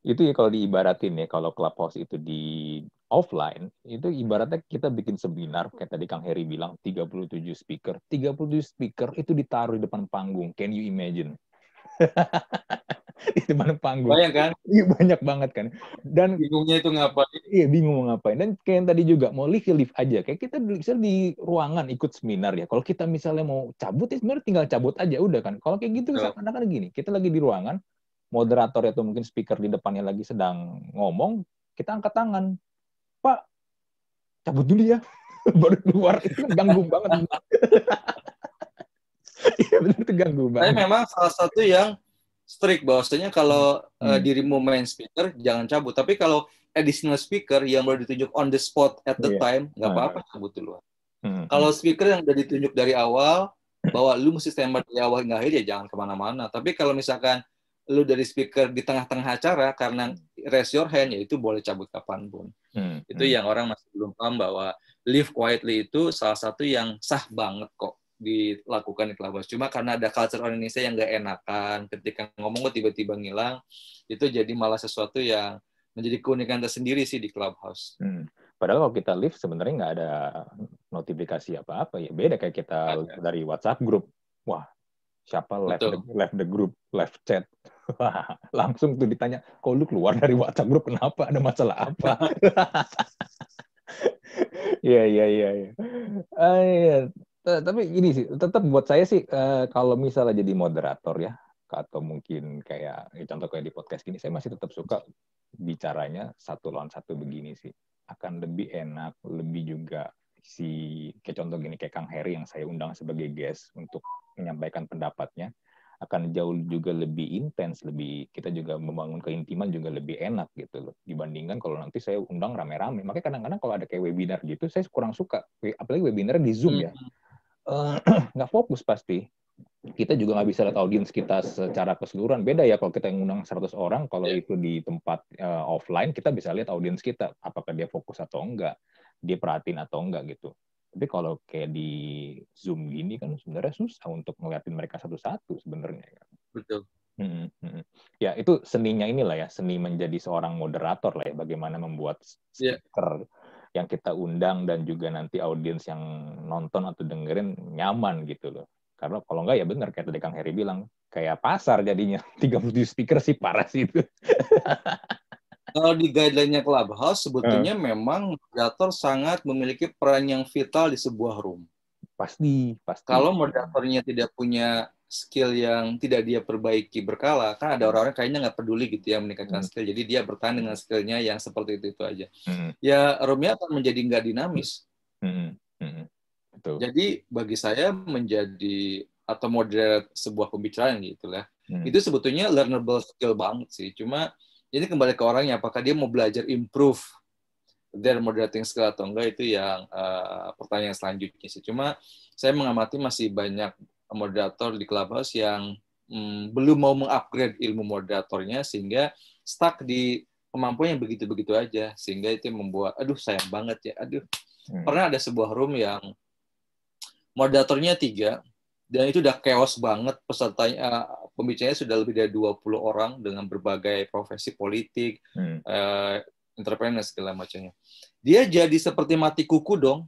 Itu ya kalau diibaratin ya, kalau Clubhouse itu di offline, itu ibaratnya kita bikin seminar, kayak tadi Kang Heri bilang, 37 speaker itu ditaruh di depan panggung. Can you imagine? Di depan panggung. Banyak kan? Iya, banyak banget kan. Dan bingungnya itu ngapain? Iya, bingung mau ngapain. Dan kayak yang tadi juga, mau live aja. Kayak kita bisa di ruangan ikut seminar ya. Kalau kita misalnya mau cabut, ya sebenarnya tinggal cabut aja, udah kan. Kalau kayak gitu, seakan-akan gini, kita lagi di ruangan, moderator atau mungkin speaker di depannya lagi sedang ngomong, kita angkat tangan. Pak, cabut dulu ya. Baru keluar, itu ganggu banget. Iya, benar, itu ganggu banget. Saya memang salah satu yang strict bahwasanya kalau dirimu main speaker, jangan cabut. Tapi kalau additional speaker yang baru ditunjuk on the spot at the time, nggak apa-apa cabut duluan. Kalau speaker yang udah ditunjuk dari awal, bahwa lu mesti standby dari awal hingga akhir, ya jangan kemana-mana. Tapi kalau misalkan lu dari speaker di tengah-tengah acara karena raise your hand, ya itu boleh cabut kapanpun. Itu yang orang masih belum paham bahwa live quietly itu salah satu yang sah banget kok dilakukan di Clubhouse. Cuma karena ada culture orang Indonesia yang nggak enakan, ketika ngomong kok tiba-tiba ngilang, itu jadi malah sesuatu yang menjadi keunikan tersendiri sih di Clubhouse. Padahal kalau kita live sebenarnya nggak ada notifikasi apa-apa ya. Beda kayak kita dari WhatsApp group. Wah, siapa left the group, left chat. Wah, langsung tuh ditanya, kok lu keluar dari WhatsApp group, kenapa? Ada masalah apa? Iya. Tapi ini sih, tetap buat saya sih, kalau misalnya jadi moderator ya, atau mungkin kayak contoh kayak di podcast gini, saya masih tetap suka bicaranya satu lawan satu begini sih. Akan lebih enak, lebih juga kayak contoh gini, kayak Kang Heri yang saya undang sebagai guest untuk menyampaikan pendapatnya, akan jauh juga lebih intens, kita juga membangun keintiman juga lebih enak gitu loh, dibandingkan kalau nanti saya undang rame-rame. Makanya kadang-kadang kalau ada kayak webinar gitu, saya kurang suka, apalagi webinar di Zoom ya, nggak fokus pasti. Kita juga nggak bisa lihat audiens kita secara keseluruhan. Beda ya kalau kita ngundang 100 orang, kalau itu di tempat offline, kita bisa lihat audiens kita, apakah dia fokus atau enggak, dia perhatiin atau enggak gitu. Tapi kalau kayak di Zoom gini kan sebenarnya susah untuk ngeliatin mereka satu-satu sebenarnya. Betul. Ya, itu seninya inilah ya, seni menjadi seorang moderator lah ya, bagaimana membuat speaker yang kita undang dan juga nanti audiens yang nonton atau dengerin nyaman gitu loh. Karena kalau enggak ya benar kayak tadi Kang Heri bilang, kayak pasar jadinya. 37 speaker sih parah sih itu. Kalau di guideline-nya Clubhouse, sebetulnya memang moderator sangat memiliki peran yang vital di sebuah room. Pasti. Kalau moderatornya tidak punya skill yang tidak dia perbaiki berkala, kan ada orang-orang kayaknya nggak peduli gitu ya meningkatkan skill, jadi dia bertahan dengan skillnya yang seperti itu aja. Ya roomnya akan menjadi nggak dinamis. Betul. Jadi bagi saya menjadi atau moderate sebuah pembicaraan gitu lah, itu sebetulnya learnable skill banget sih. Cuma ini kembali ke orangnya, apakah dia mau belajar improve their moderating skill atau enggak, itu yang pertanyaan selanjutnya sih. Cuma saya mengamati masih banyak moderator di Clubhouse yang belum mau mengupgrade ilmu moderatornya, sehingga stuck di kemampuan yang begitu-begitu aja, sehingga itu membuat aduh sayang banget ya. Pernah ada sebuah room yang moderatornya 3, dan itu udah chaos banget, pesertanya, pembicaranya sudah lebih dari 20 orang dengan berbagai profesi politik, entrepreneur segala macamnya. Dia jadi seperti mati kuku dong,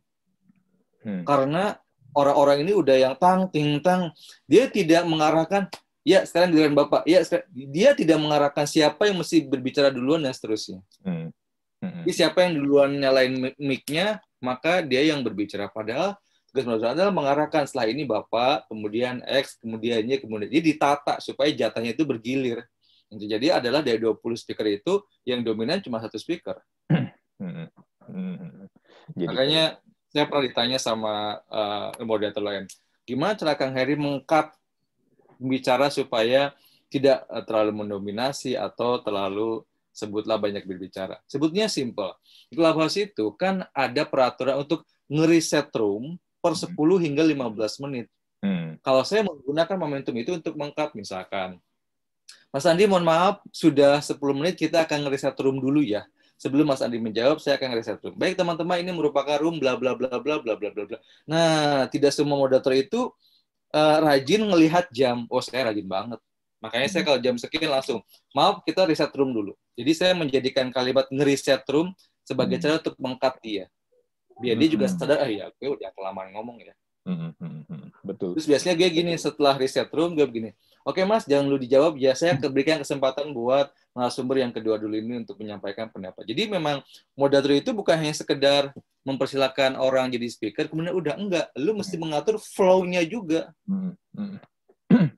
karena orang-orang ini udah yang tang, ting, tang. Dia tidak mengarahkan, ya sekarang giliran Bapak, ya dia tidak mengarahkan siapa yang mesti berbicara duluan dan seterusnya. Jadi siapa yang duluan nyalain mic-nya, maka dia yang berbicara. Padahal tugas moderator adalah mengarahkan, setelah ini Bapak, kemudian X, kemudian Y, kemudian jadi ditata supaya jatahnya itu bergilir. Jadi adalah dari 20 speaker itu yang dominan cuma 1 speaker. Jadi, makanya saya pernah ditanya sama moderator lain, gimana cara Kang Heri meng-cut bicara supaya tidak terlalu mendominasi atau terlalu sebutlah banyak berbicara. Sebutnya simple. Di Clubhouse itu kan ada peraturan untuk nge-reset room per 10 hingga 15 menit. Kalau saya menggunakan momentum itu untuk meng-cut, misalkan, Mas Andi, mohon maaf, sudah 10 menit kita akan nge-reset room dulu ya. Sebelum Mas Andi menjawab, saya akan nge-reset room. Baik teman-teman, ini merupakan room bla bla bla bla bla bla bla bla. Nah, tidak semua moderator itu rajin ngelihat jam. Oh, saya rajin banget. Makanya saya kalau jam sekian langsung, maaf kita reset room dulu. Jadi saya menjadikan kalimat nge-reset room sebagai cara untuk meng-cut dia. Biar dia juga sadar, ya gue udah kelamaan ngomong ya. Betul. Terus biasanya dia gini, setelah reset room, dia begini, oke Mas, jangan lu dijawab, ya saya berikan kesempatan buat narasumber yang kedua dulu ini untuk menyampaikan pendapat. Jadi memang moderator itu bukan hanya sekedar mempersilakan orang jadi speaker, kemudian udah enggak, lu mesti mengatur flow-nya juga.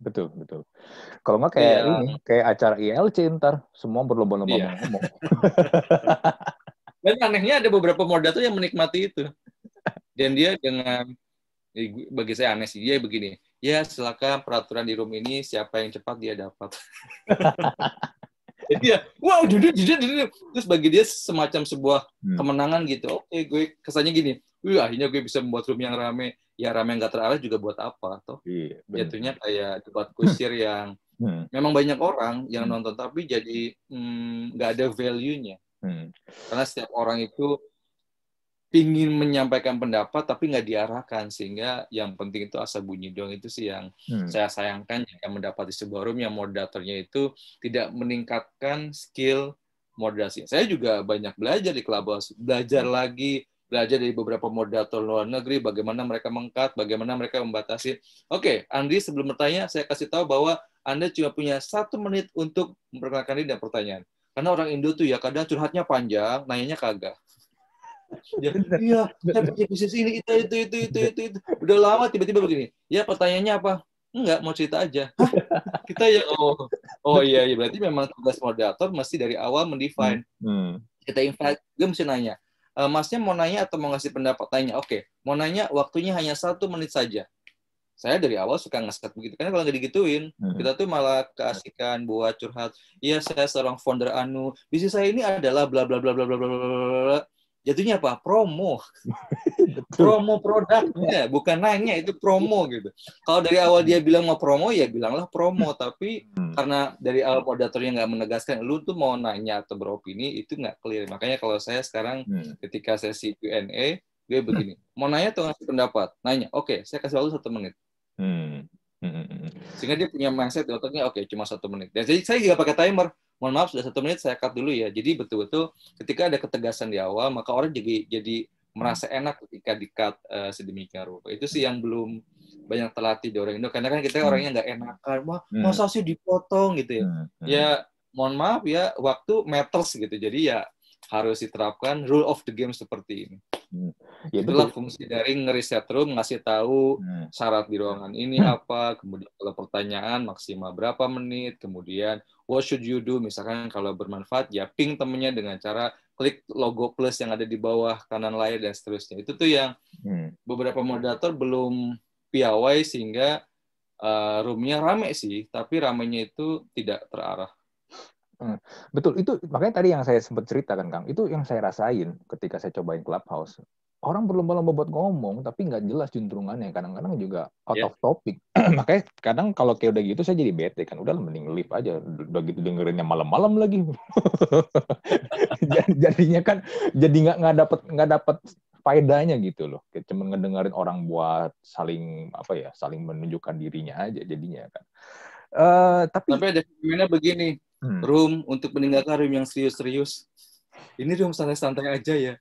Betul. Kalau nggak kayak ini, kayak acara ILC ntar, semua berlomba-lomba ngomong. Dan anehnya ada beberapa moderator yang menikmati itu. Dan dia dengan, bagi saya aneh sih, dia begini, ya silakan peraturan di room ini, siapa yang cepat dia dapat. Jadi ya, wow, terus bagi dia semacam sebuah kemenangan gitu. Oke, gue kesannya gini, akhirnya gue bisa membuat room yang rame. Ya rame nggak terarah juga buat apa, toh? Jatuhnya kayak debat kusir yang memang banyak orang yang nonton, tapi jadi nggak ada value-nya. Karena setiap orang itu pingin menyampaikan pendapat tapi nggak diarahkan, sehingga yang penting itu asa bunyi doang. Itu sih yang saya sayangkan jika mendapati sebuah room yang moderatornya itu tidak meningkatkan skill moderasi. Saya juga banyak belajar di Clubhouse, belajar dari beberapa moderator luar negeri, bagaimana mereka meng-cut, bagaimana mereka membatasi. Oke, Andri, sebelum bertanya, saya kasih tahu bahwa Anda cuma punya 1 menit untuk memperkenalkan diri dan pertanyaan. Karena orang Indo tuh ya kadang curhatnya panjang, nanyanya kagak. Iya, saya punya bisnis ini, itu. Udah lama tiba-tiba begini. Ya, pertanyaannya apa? Enggak, mau cerita aja. Hah? Kita ya, oh iya, berarti memang tugas moderator mesti dari awal mendefine. Kita invite, gue mesti nanya, Masnya mau nanya atau mau ngasih pendapat? Tanya, oke. Mau nanya, waktunya hanya 1 menit saja. Saya dari awal suka nge-set begitu. Karena kalau nggak digituin, kita tuh malah keasikan buat curhat. Iya, saya seorang founder bisnis saya ini adalah bla bla bla bla bla bla bla. Jatuhnya apa? Promo. Promo produknya, bukan nanya, itu promo gitu. Kalau dari awal dia bilang mau promo, ya bilanglah promo. Tapi karena dari awal moderatornya nggak menegaskan, lu tuh mau nanya atau beropini, itu nggak clear. Makanya kalau saya sekarang ketika sesi Q&A, gue begini, mau nanya atau ngasih pendapat? Nanya, oke, saya kasih waktu 1 menit. Sehingga dia punya mindset di otaknya, oke, cuma 1 menit. Dan jadi saya juga pakai timer. Mohon maaf, sudah 1 menit, saya cut dulu ya. Jadi betul-betul ketika ada ketegasan di awal, maka orang jadi merasa enak ketika di-cut sedemikian rupa. Itu sih yang belum banyak terlatih di orang Indo. Karena kan kita orangnya nggak enakan. Wah, masa sih dipotong gitu ya. Ya, mohon maaf ya, waktu matters gitu. Jadi ya harus diterapkan rule of the game seperti ini. Ya, itulah betul. Fungsi dari nge-reset room, ngasih tahu syarat di ruangan ini apa, kemudian kalau pertanyaan maksimal berapa menit, kemudian what should you do, misalkan kalau bermanfaat ya ping temennya dengan cara klik logo plus yang ada di bawah kanan layar dan seterusnya. Itu tuh yang beberapa moderator belum piawai sehingga roomnya rame sih, tapi ramenya itu tidak terarah. Betul, itu makanya tadi yang saya sempat ceritakan, Kang, itu yang saya rasain ketika saya cobain Clubhouse. Orang berlomba-lomba buat ngomong, tapi nggak jelas juntrungannya. Kadang-kadang juga out of topic. Makanya kadang kalau kayak udah gitu, saya jadi bete kan. Udah mending leave aja. Udah gitu dengerinnya malam-malam lagi. Jadinya kan, jadi nggak dapet faedahnya gitu loh. Kayak cuma ngedengerin orang buat saling saling menunjukkan dirinya aja jadinya kan. Tapi ada fenomena begini, room untuk meninggalkan room yang serius-serius. Ini room santai-santai aja ya.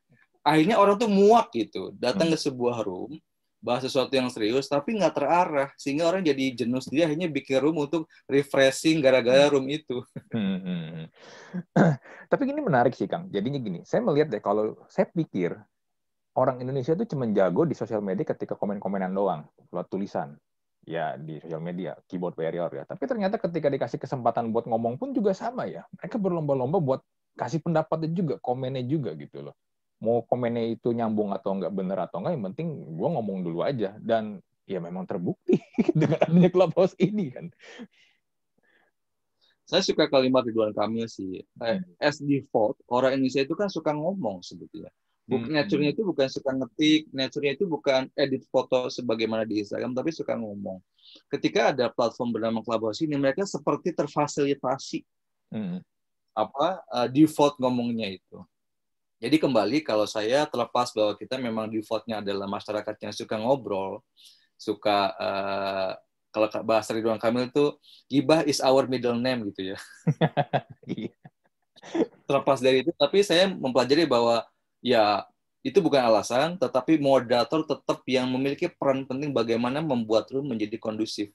Akhirnya orang tuh muak gitu, datang ke sebuah room, bahas sesuatu yang serius, tapi nggak terarah, sehingga orang jadi jenuh sendiri, akhirnya bikin room untuk refreshing gara-gara room itu. Tapi ini menarik sih, Kang. Jadinya gini, saya melihat deh, kalau saya pikir orang Indonesia tuh cuma jago di sosial media ketika komen-komenan doang, lewat tulisan. Ya, di sosial media, keyboard warrior ya. Tapi ternyata ketika dikasih kesempatan buat ngomong pun juga sama ya. Mereka berlomba-lomba buat kasih pendapatnya juga, komennya juga gitu loh. Mau komennya itu nyambung atau enggak, bener atau enggak, yang penting gue ngomong dulu aja. Dan ya memang terbukti dengan adanya Clubhouse ini kan. Saya suka kalimat Ridwan Kamil sih. As default, orang Indonesia itu kan suka ngomong sebetulnya. Nature-nya itu bukan suka ngetik, nature-nya itu bukan edit foto sebagaimana di Instagram, tapi suka ngomong. Ketika ada platform bernama Clubhouse ini, mereka seperti terfasilitasi default ngomongnya itu. Jadi kembali, kalau saya terlepas bahwa kita memang default-nya adalah masyarakat yang suka ngobrol, suka kalau bahasa Ridwan Kamil itu gibah is our middle name gitu ya. Terlepas dari itu, tapi saya mempelajari bahwa ya itu bukan alasan, tetapi moderator tetap yang memiliki peran penting bagaimana membuat room menjadi kondusif.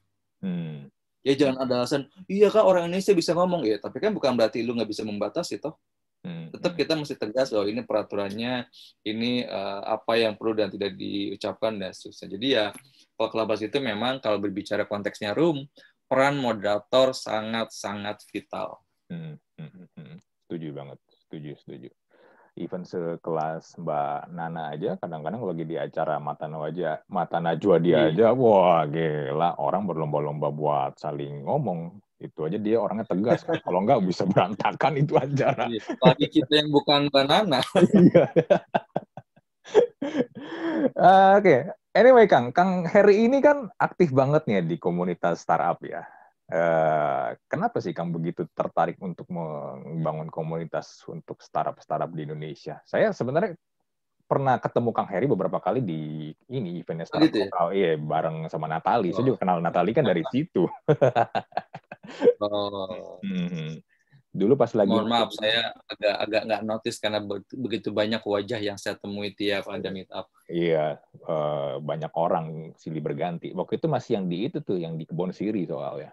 Ya jangan ada alasan, iya kan orang Indonesia bisa ngomong ya, tapi kan bukan berarti lu nggak bisa membatasi toh. Tetap kita mesti tegas bahwa ini peraturannya, ini apa yang perlu dan tidak diucapkan dan seterusnya. Jadi ya kalau Clubhouse itu memang kalau berbicara konteksnya room, peran moderator sangat-sangat vital. Setuju banget, setuju. Even sekelas Mbak Nana aja, kadang-kadang lagi di acara Mata Najwa dia aja, wah gila, orang berlomba-lomba buat saling ngomong. Itu aja dia orangnya tegas kan. Kalau nggak bisa berantakan itu acara. Lagi kita yang bukan Mbak Nana. Oke. Anyway, Kang Heri ini kan aktif banget nih di komunitas startup ya. Kenapa sih Kang begitu tertarik untuk membangun komunitas untuk startup di Indonesia? Saya sebenarnya pernah ketemu Kang Heri beberapa kali di eventnya startup lokal, iya bareng sama Natali. Saya juga kenal Natali kan dari situ. Dulu pas lagi. Mohon maaf, saya agak nggak notice karena begitu banyak wajah yang saya temui tiap ada meetup. Iya, banyak orang silih berganti. Waktu itu masih yang di itu tuh, yang di Kebon Siri soalnya.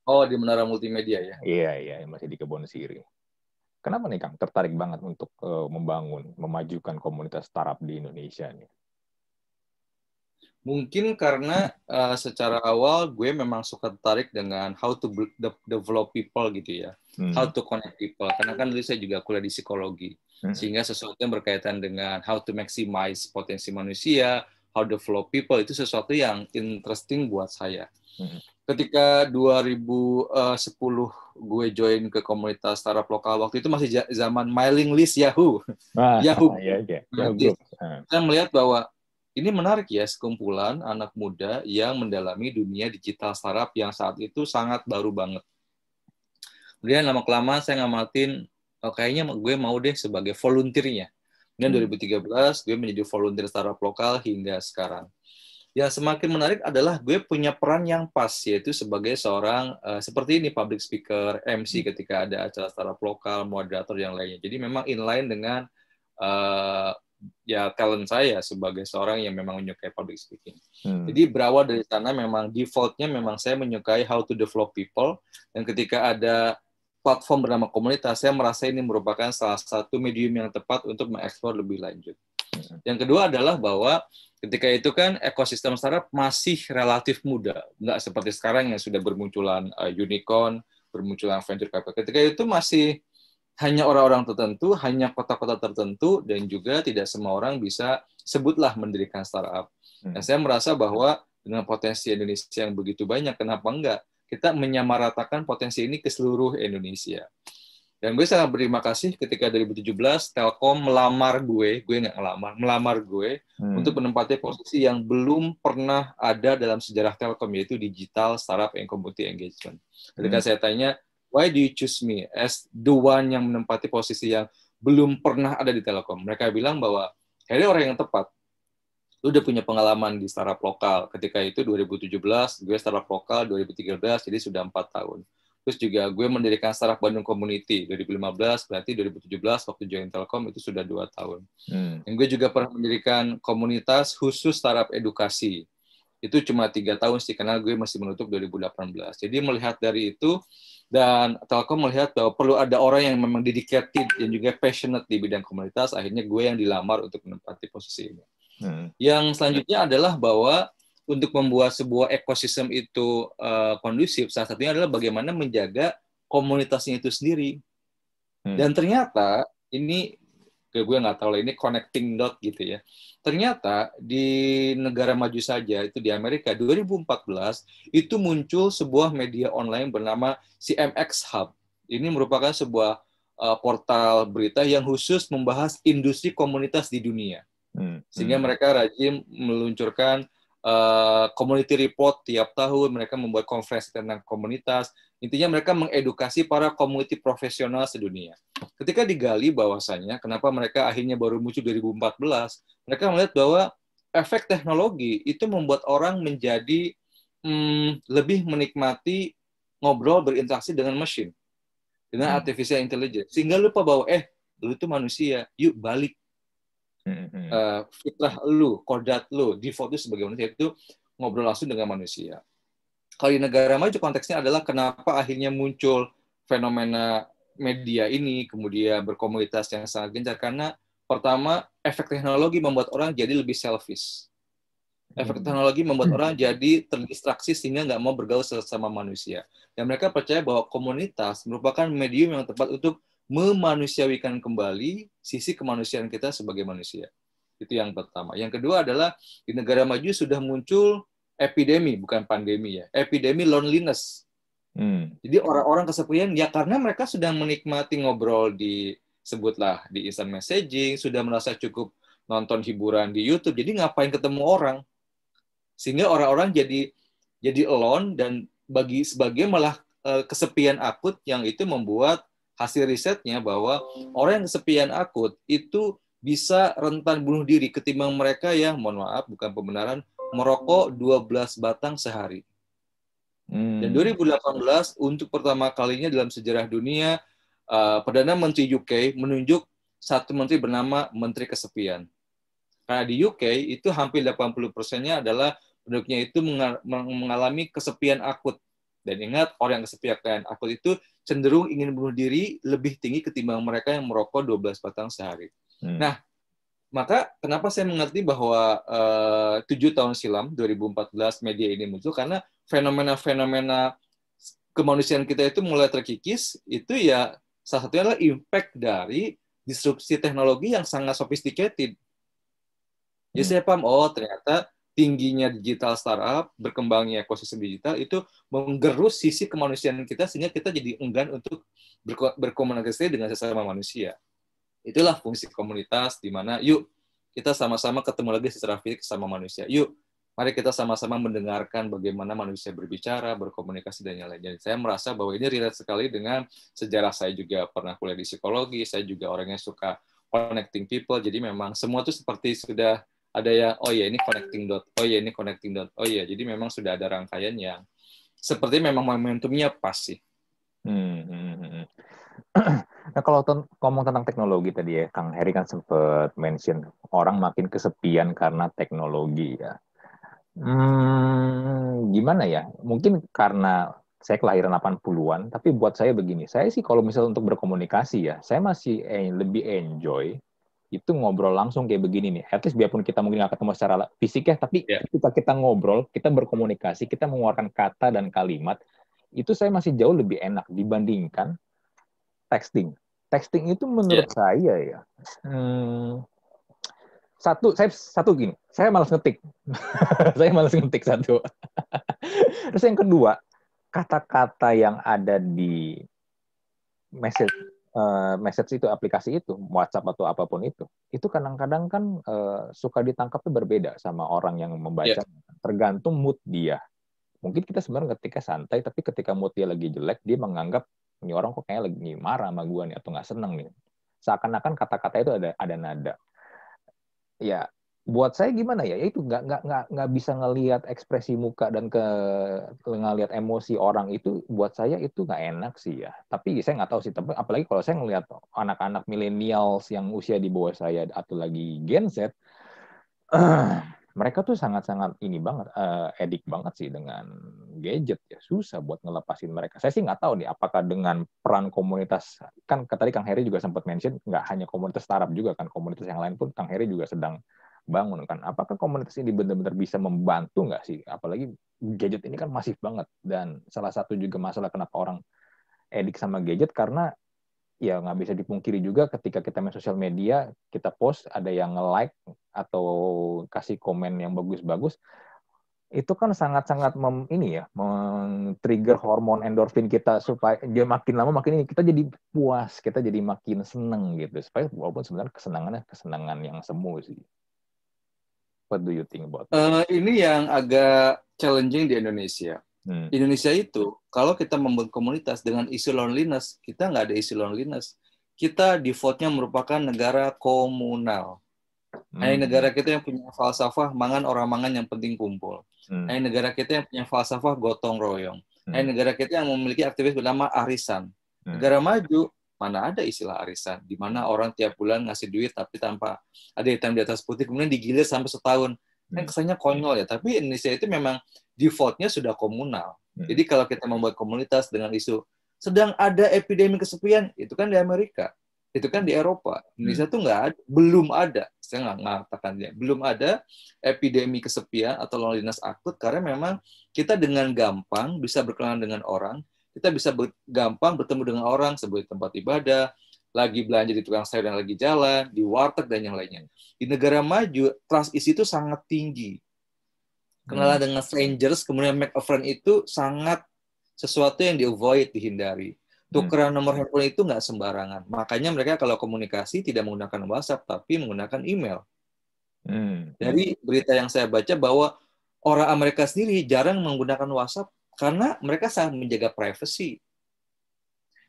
Oh, di Menara Multimedia ya? Iya, masih di Kebon Siri. Kenapa nih Kang tertarik banget untuk memajukan komunitas startup di Indonesia nih? Mungkin karena secara awal gue memang suka tertarik dengan how to develop people gitu ya, how to connect people. Karena kan dulu saya juga kuliah di psikologi, sehingga sesuatu yang berkaitan dengan how to maximize potensi manusia, how to develop people itu sesuatu yang interesting buat saya. Ketika 2010 gue join ke komunitas startup lokal, waktu itu masih zaman mailing list Yahoo. Yahoo. Saya melihat bahwa ini menarik ya, sekumpulan anak muda yang mendalami dunia digital startup yang saat itu sangat baru banget. Kemudian lama-kelamaan saya ngamatin, kayaknya gue mau deh sebagai volunteer-nya. Kemudian 2013 gue menjadi volunteer startup lokal hingga sekarang. Yang semakin menarik adalah gue punya peran yang pas, yaitu sebagai seorang seperti ini, public speaker, MC ketika ada acara startup lokal, moderator yang lainnya. Jadi memang inline dengan ya talent saya sebagai seorang yang memang menyukai public speaking. Jadi berawal dari sana memang default-nya memang saya menyukai how to develop people, dan ketika ada platform bernama komunitas, saya merasa ini merupakan salah satu medium yang tepat untuk mengeksplor lebih lanjut. Yang kedua adalah bahwa ketika itu kan ekosistem startup masih relatif muda, nggak seperti sekarang yang sudah bermunculan unicorn, bermunculan venture capital. Ketika itu masih hanya orang-orang tertentu, hanya kota-kota tertentu, dan juga tidak semua orang bisa sebutlah mendirikan startup. Dan saya merasa bahwa dengan potensi Indonesia yang begitu banyak, kenapa enggak kita menyamaratakan potensi ini ke seluruh Indonesia. Dan gue sangat berterima kasih ketika 2017 Telkom melamar gue nggak melamar gue untuk menempati posisi yang belum pernah ada dalam sejarah Telkom, yaitu Digital Startup and Community Engagement. Ketika saya tanya, why do you choose me as the one yang menempati posisi yang belum pernah ada di Telkom? Mereka bilang bahwa Heri orang yang tepat. lu udah punya pengalaman di startup lokal. Ketika itu 2017, gue startup lokal 2013, jadi sudah 4 tahun. Terus juga gue mendirikan startup Bandung Community 2015, berarti 2017 waktu join Telkom itu sudah 2 tahun. Dan gue juga pernah mendirikan komunitas khusus startup edukasi. Itu cuma 3 tahun sih, karena gue masih menutup 2018. Jadi melihat dari itu, dan Telkom melihat bahwa perlu ada orang yang memang dedicated dan juga passionate di bidang komunitas, akhirnya gue yang dilamar untuk menempati posisi ini. Yang selanjutnya adalah bahwa untuk membuat sebuah ekosistem itu kondusif, salah satunya adalah bagaimana menjaga komunitasnya itu sendiri. Dan ternyata ini, gue nggak tahu lah, ini connecting dot gitu ya. Ternyata di negara maju saja, itu di Amerika, 2014, itu muncul sebuah media online bernama CMX Hub. Ini merupakan sebuah portal berita yang khusus membahas industri komunitas di dunia. Sehingga mereka rajin meluncurkan community report tiap tahun, mereka membuat konferensi tentang komunitas. Intinya mereka mengedukasi para community profesional sedunia. Ketika digali bahwasannya, kenapa mereka akhirnya baru muncul 2014, mereka melihat bahwa efek teknologi itu membuat orang menjadi lebih menikmati ngobrol, berinteraksi dengan mesin, dengan artificial intelligence. Sehingga lupa bahwa, lu itu manusia, yuk balik. Fitrah lu, kodrat lu, default itu sebagai manusia itu ngobrol langsung dengan manusia. Kalau di negara maju konteksnya adalah kenapa akhirnya muncul fenomena media ini, kemudian berkomunitas yang sangat gencar, karena pertama, efek teknologi membuat orang jadi lebih selfish. Efek teknologi membuat orang jadi terdistraksi sehingga nggak mau bergaul sesama manusia. Dan mereka percaya bahwa komunitas merupakan medium yang tepat untuk memanusiawikan kembali sisi kemanusiaan kita sebagai manusia. Itu yang pertama. Yang kedua adalah di negara maju sudah muncul epidemi, bukan pandemi ya, epidemi loneliness. Jadi orang-orang kesepian ya karena mereka sudah menikmati ngobrol di, sebutlah di instant messaging, sudah merasa cukup nonton hiburan di YouTube, jadi ngapain ketemu orang? Sehingga orang-orang jadi alone, dan bagi sebagian malah kesepian akut, yang itu membuat hasil risetnya bahwa orang yang kesepian akut itu bisa rentan bunuh diri ketimbang mereka yang, mohon maaf, bukan pembenaran, merokok 12 batang sehari. Dan 2018 untuk pertama kalinya dalam sejarah dunia, Perdana Menteri UK menunjuk satu menteri bernama Menteri Kesepian. Karena di UK itu hampir 80%-nya adalah penduduknya itu mengalami kesepian akut. Dan ingat, orang yang kesepian akut itu cenderung ingin bunuh diri lebih tinggi ketimbang mereka yang merokok 12 batang sehari. Nah, maka kenapa saya mengerti bahwa 7 tahun silam, 2014, media ini muncul, karena fenomena-fenomena kemanusiaan kita itu mulai terkikis, itu ya salah satunya adalah impact dari disrupsi teknologi yang sangat sophisticated. Jadi saya paham, ternyata tingginya digital startup, berkembangnya ekosistem digital itu menggerus sisi kemanusiaan kita sehingga kita jadi enggan untuk berkomunikasi dengan sesama manusia. Itulah fungsi komunitas, di mana yuk kita sama-sama ketemu lagi secara fisik sama manusia. Yuk, mari kita sama-sama mendengarkan bagaimana manusia berbicara, berkomunikasi, dan yang lain. Jadi saya merasa bahwa ini relate sekali dengan sejarah. Saya juga pernah kuliah di psikologi, saya juga orangnya suka connecting people, jadi memang semua itu seperti sudah ada yang, oh ya ini connecting dot, oh ya ini connecting dot, oh ya, jadi memang sudah ada rangkaian yang seperti memang momentumnya pas sih. Nah, kalau ngomong tentang teknologi tadi ya, Kang Heri kan sempat mention orang makin kesepian karena teknologi ya. Gimana ya? Mungkin karena saya kelahiran 80-an, tapi buat saya begini, saya sih kalau misalnya untuk berkomunikasi ya, saya masih lebih enjoy itu ngobrol langsung kayak begini nih. At least biarpun kita mungkin nggak ketemu secara fisik ya, tapi ketika kita ngobrol, kita berkomunikasi, kita mengeluarkan kata dan kalimat, itu saya masih jauh lebih enak dibandingkan texting. Texting itu menurut saya ya, satu gini, saya malas ngetik. Saya malas ngetik satu. Terus yang kedua, kata-kata yang ada di message itu, aplikasi itu, WhatsApp atau apapun itu kadang-kadang kan suka ditangkapnya berbeda sama orang yang membaca. Tergantung mood dia. Mungkin kita sebenarnya ketika santai, tapi ketika mood dia lagi jelek, dia menganggap ini orang kok kayaknya lagi marah sama gue nih, atau nggak seneng nih. Seakan-akan kata-kata itu ada nada. Ya, buat saya gimana ya, itu nggak bisa ngelihat ekspresi muka dan ngelihat emosi orang itu, buat saya itu nggak enak sih ya. Tapi saya nggak tahu sih, tapi apalagi kalau saya ngelihat anak-anak millennials yang usia di bawah saya atau lagi Gen Z, mereka tuh sangat-sangat ini banget, edik banget sih dengan gadget ya, susah buat ngelepasin mereka. Saya sih nggak tahu nih, apakah dengan peran komunitas, kan tadi Kang Heri juga sempat mention, nggak hanya komunitas startup juga kan, komunitas yang lain pun Kang Heri juga sedang bangun kan. Apakah komunitas ini benar-benar bisa membantu nggak sih? Apalagi gadget ini kan masif banget, dan salah satu juga masalah kenapa orang edik sama gadget, karena ya nggak bisa dipungkiri juga ketika kita main sosial media, kita post, ada yang nge-like atau kasih komen yang bagus-bagus, itu kan sangat-sangat ini ya, men-trigger hormon endorfin kita supaya dia makin lama makin ini, kita jadi puas, kita jadi makin seneng gitu. Supaya walaupun sebenarnya kesenangannya kesenangan yang semu sih. What do you think about that? Ini yang agak challenging di Indonesia. Indonesia itu, kalau kita membuat komunitas dengan isu loneliness, kita nggak ada isu loneliness. Kita defaultnya merupakan negara komunal. Hanya negara kita yang punya falsafah, mangan orang mangan yang penting kumpul. Hanya negara kita yang punya falsafah gotong royong. Hanya negara kita yang memiliki aktivitas bernama arisan. Negara maju, mana ada istilah arisan, di mana orang tiap bulan ngasih duit tapi tanpa ada hitam di atas putih, kemudian digilir sampai setahun. Kan kesannya konyol ya, tapi Indonesia itu memang defaultnya sudah komunal. Jadi kalau kita membuat komunitas dengan isu sedang ada epidemi kesepian, itu kan di Amerika, itu kan di Eropa. Indonesia tuh nggak ada, belum ada, saya nggak mengatakan ya, belum ada epidemi kesepian atau loneliness akut, karena memang kita dengan gampang bisa berkenalan dengan orang, kita bisa gampang bertemu dengan orang sebagai tempat ibadah, lagi belanja di tukang sayur yang lagi jalan, di warteg dan yang lainnya. Di negara maju, trust issue itu sangat tinggi. Kenalan dengan strangers, kemudian make a friend itu sangat sesuatu yang di-avoid, dihindari. Tukeran nomor handphone itu nggak sembarangan. Makanya mereka kalau komunikasi tidak menggunakan WhatsApp, tapi menggunakan email. Dari berita yang saya baca bahwa orang Amerika sendiri jarang menggunakan WhatsApp karena mereka sangat menjaga privacy.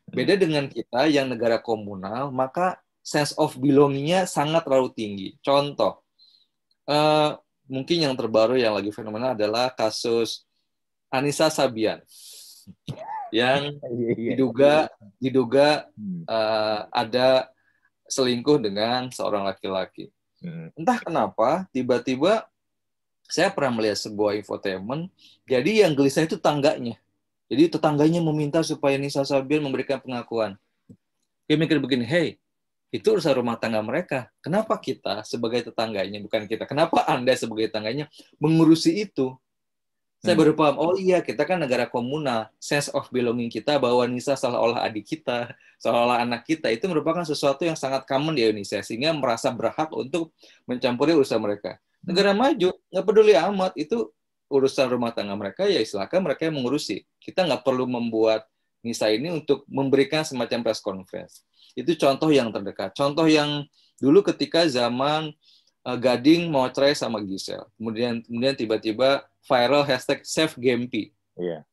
Beda dengan kita yang negara komunal, maka sense of belonging-nya sangat terlalu tinggi. Contoh, mungkin yang terbaru yang lagi fenomenal adalah kasus Anissa Sabian yang diduga ada selingkuh dengan seorang laki-laki. Entah kenapa tiba-tiba saya pernah melihat sebuah infotainment, jadi yang gelisah itu tangganya. Jadi tetangganya meminta supaya Nisa Sabian memberikan pengakuan. Dia mikir begini, hey, itu urusan rumah tangga mereka. Kenapa kita sebagai tetangganya, bukan kita, kenapa Anda sebagai tetangganya mengurusi itu? Saya baru paham, oh iya, kita kan negara komunal. Sense of belonging kita bahwa Nisa seolah-olah adik kita, seolah-olah anak kita, itu merupakan sesuatu yang sangat common di Indonesia, sehingga merasa berhak untuk mencampuri urusan mereka. Negara maju, nggak peduli amat, itu urusan rumah tangga mereka, ya silakan mereka yang mengurusi. Kita nggak perlu membuat Nisa ini untuk memberikan semacam press conference. Itu contoh yang terdekat. Contoh yang dulu ketika zaman Gading mau cerai sama Giselle. Kemudian tiba-tiba viral hashtag Save Gempi. Iya.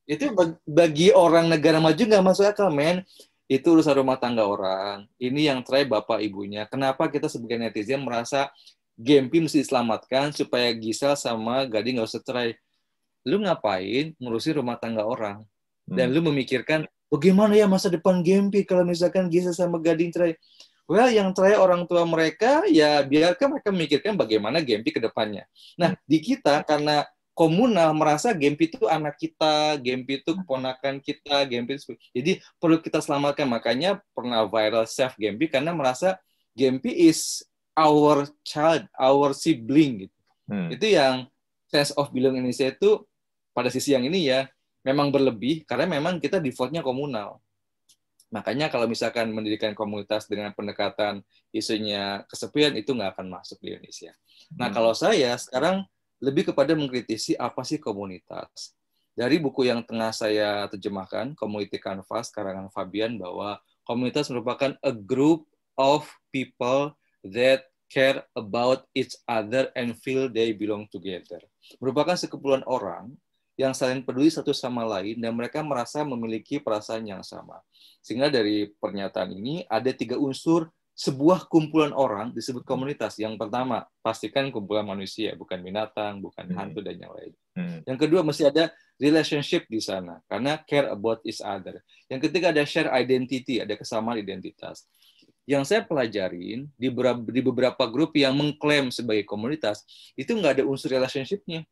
Itu bagi orang negara maju nggak masuk akal, men. Itu urusan rumah tangga orang. Ini yang cerai bapak ibunya. Kenapa kita sebagai netizen merasa Gempi mesti diselamatkan supaya Giselle sama Gading nggak usah cerai? Lu ngapain ngurusin rumah tangga orang? Dan lu memikirkan bagaimana ya masa depan Gempi kalau misalkan Giselle sama Gading cerai? Well, yang cerai orang tua mereka, ya biarkan mereka memikirkan bagaimana Gempi ke depannya. Nah, di kita karena komunal merasa Gempi itu anak kita, Gempi itu keponakan kita, Gempi itu... Jadi perlu kita selamatkan. Makanya pernah viral Save Gempi karena merasa Gempi is our child, our sibling gitu. Itu yang sense of belonging Indonesia itu pada sisi yang ini ya memang berlebih karena memang kita defaultnya komunal. Makanya kalau misalkan mendirikan komunitas dengan pendekatan isunya kesepian itu nggak akan masuk di Indonesia. Nah kalau saya sekarang lebih kepada mengkritisi apa sih komunitas. Dari buku yang tengah saya terjemahkan, Community Canvas, karangan Fabian, bahwa komunitas merupakan a group of people that care about each other and feel they belong together. Merupakan sekumpulan orang yang saling peduli satu sama lain dan mereka merasa memiliki perasaan yang sama. Sehingga dari pernyataan ini ada 3 unsur sebuah kumpulan orang disebut komunitas. Yang pertama, pastikan kumpulan manusia, bukan binatang, bukan hantu, dan yang lain. Yang kedua, mesti ada relationship di sana, karena care about each other. Yang ketiga, ada share identity, ada kesamaan identitas. Yang saya pelajarin di beberapa grup yang mengklaim sebagai komunitas, itu nggak ada unsur relationship-nya.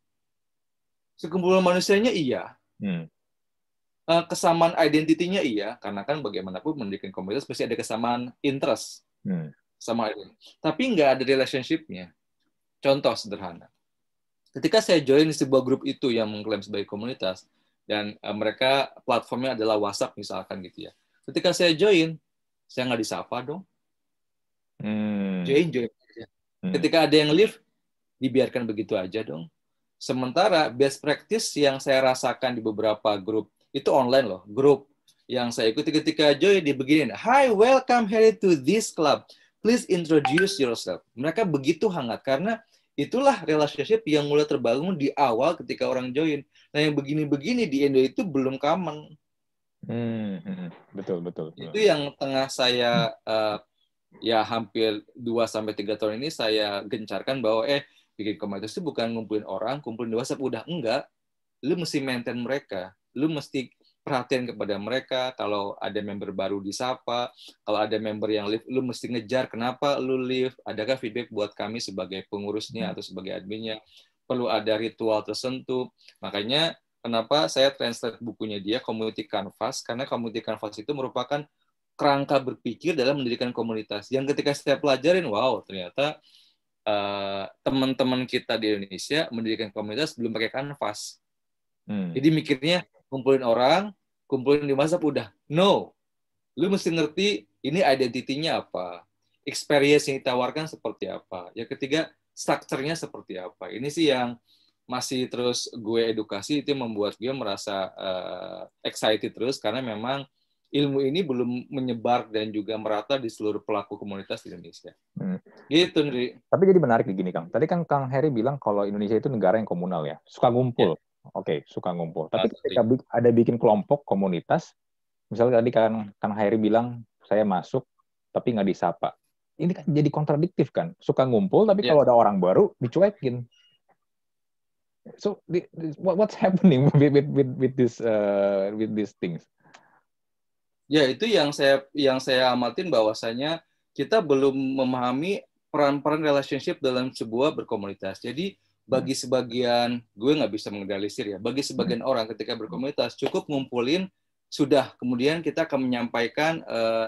Sekumpulan manusianya iya. Kesamaan identitinya iya, karena kan bagaimanapun mendirikan komunitas pasti ada kesamaan interest. Sama ini. Tapi nggak ada relationship-nya. Contoh sederhana. Ketika saya join di sebuah grup itu yang mengklaim sebagai komunitas, dan mereka platformnya adalah WhatsApp misalkan gitu ya. Ketika saya join, saya nggak disapa dong. Join aja. Ketika ada yang leave, dibiarkan begitu aja dong. Sementara best practice yang saya rasakan di beberapa grup, itu online loh, grup yang saya ikuti ketika join di begini, "Hi, welcome here to this club. Please introduce yourself." Mereka begitu hangat karena itulah relationship yang mulai terbangun di awal ketika orang join. Nah, yang begini-begini di Indo itu belum common. Betul. Itu yang tengah saya ya hampir 2-3 tahun ini saya gencarkan bahwa bikin komunitas itu bukan ngumpulin orang, kumpulin di WhatsApp udah enggak. Lu mesti maintain mereka. Lu mesti perhatian kepada mereka. Kalau ada member baru disapa, kalau ada member yang leave, lu mesti ngejar kenapa lu leave, adakah feedback buat kami sebagai pengurusnya atau sebagai adminnya, perlu ada ritual tertentu. Makanya kenapa saya translate bukunya dia, Community Canvas, karena Community Canvas itu merupakan kerangka berpikir dalam mendirikan komunitas. Yang ketika saya pelajarin, wow, ternyata teman-teman kita di Indonesia mendirikan komunitas belum pakai Canvas. Jadi mikirnya kumpulin orang, kumpulin di WhatsApp udah. No. Lu mesti ngerti ini identitinya apa, experience yang ditawarkan seperti apa. Yang ketiga, structure-nya seperti apa. Ini sih yang masih terus gue edukasi, itu membuat gue merasa excited terus karena memang ilmu ini belum menyebar dan juga merata di seluruh pelaku komunitas di Indonesia. Gitu, Nri. Tapi jadi menarik begini, Kang. Tadi kan Kang Heri bilang kalau Indonesia itu negara yang komunal ya, suka ngumpul. Oke, suka ngumpul. Tapi ketika ada bikin kelompok komunitas, misalnya tadi kan Kang Heri bilang saya masuk tapi nggak disapa. Ini kan jadi kontradiktif kan. Suka ngumpul tapi kalau ada orang baru dicuekin. So what's happening with these things? Ya, itu yang saya amatin bahwasanya kita belum memahami peran-peran relationship dalam sebuah berkomunitas. Jadi bagi sebagian, gue nggak bisa mengeneralisir ya, bagi sebagian orang ketika berkomunitas cukup ngumpulin, sudah, kemudian kita akan menyampaikan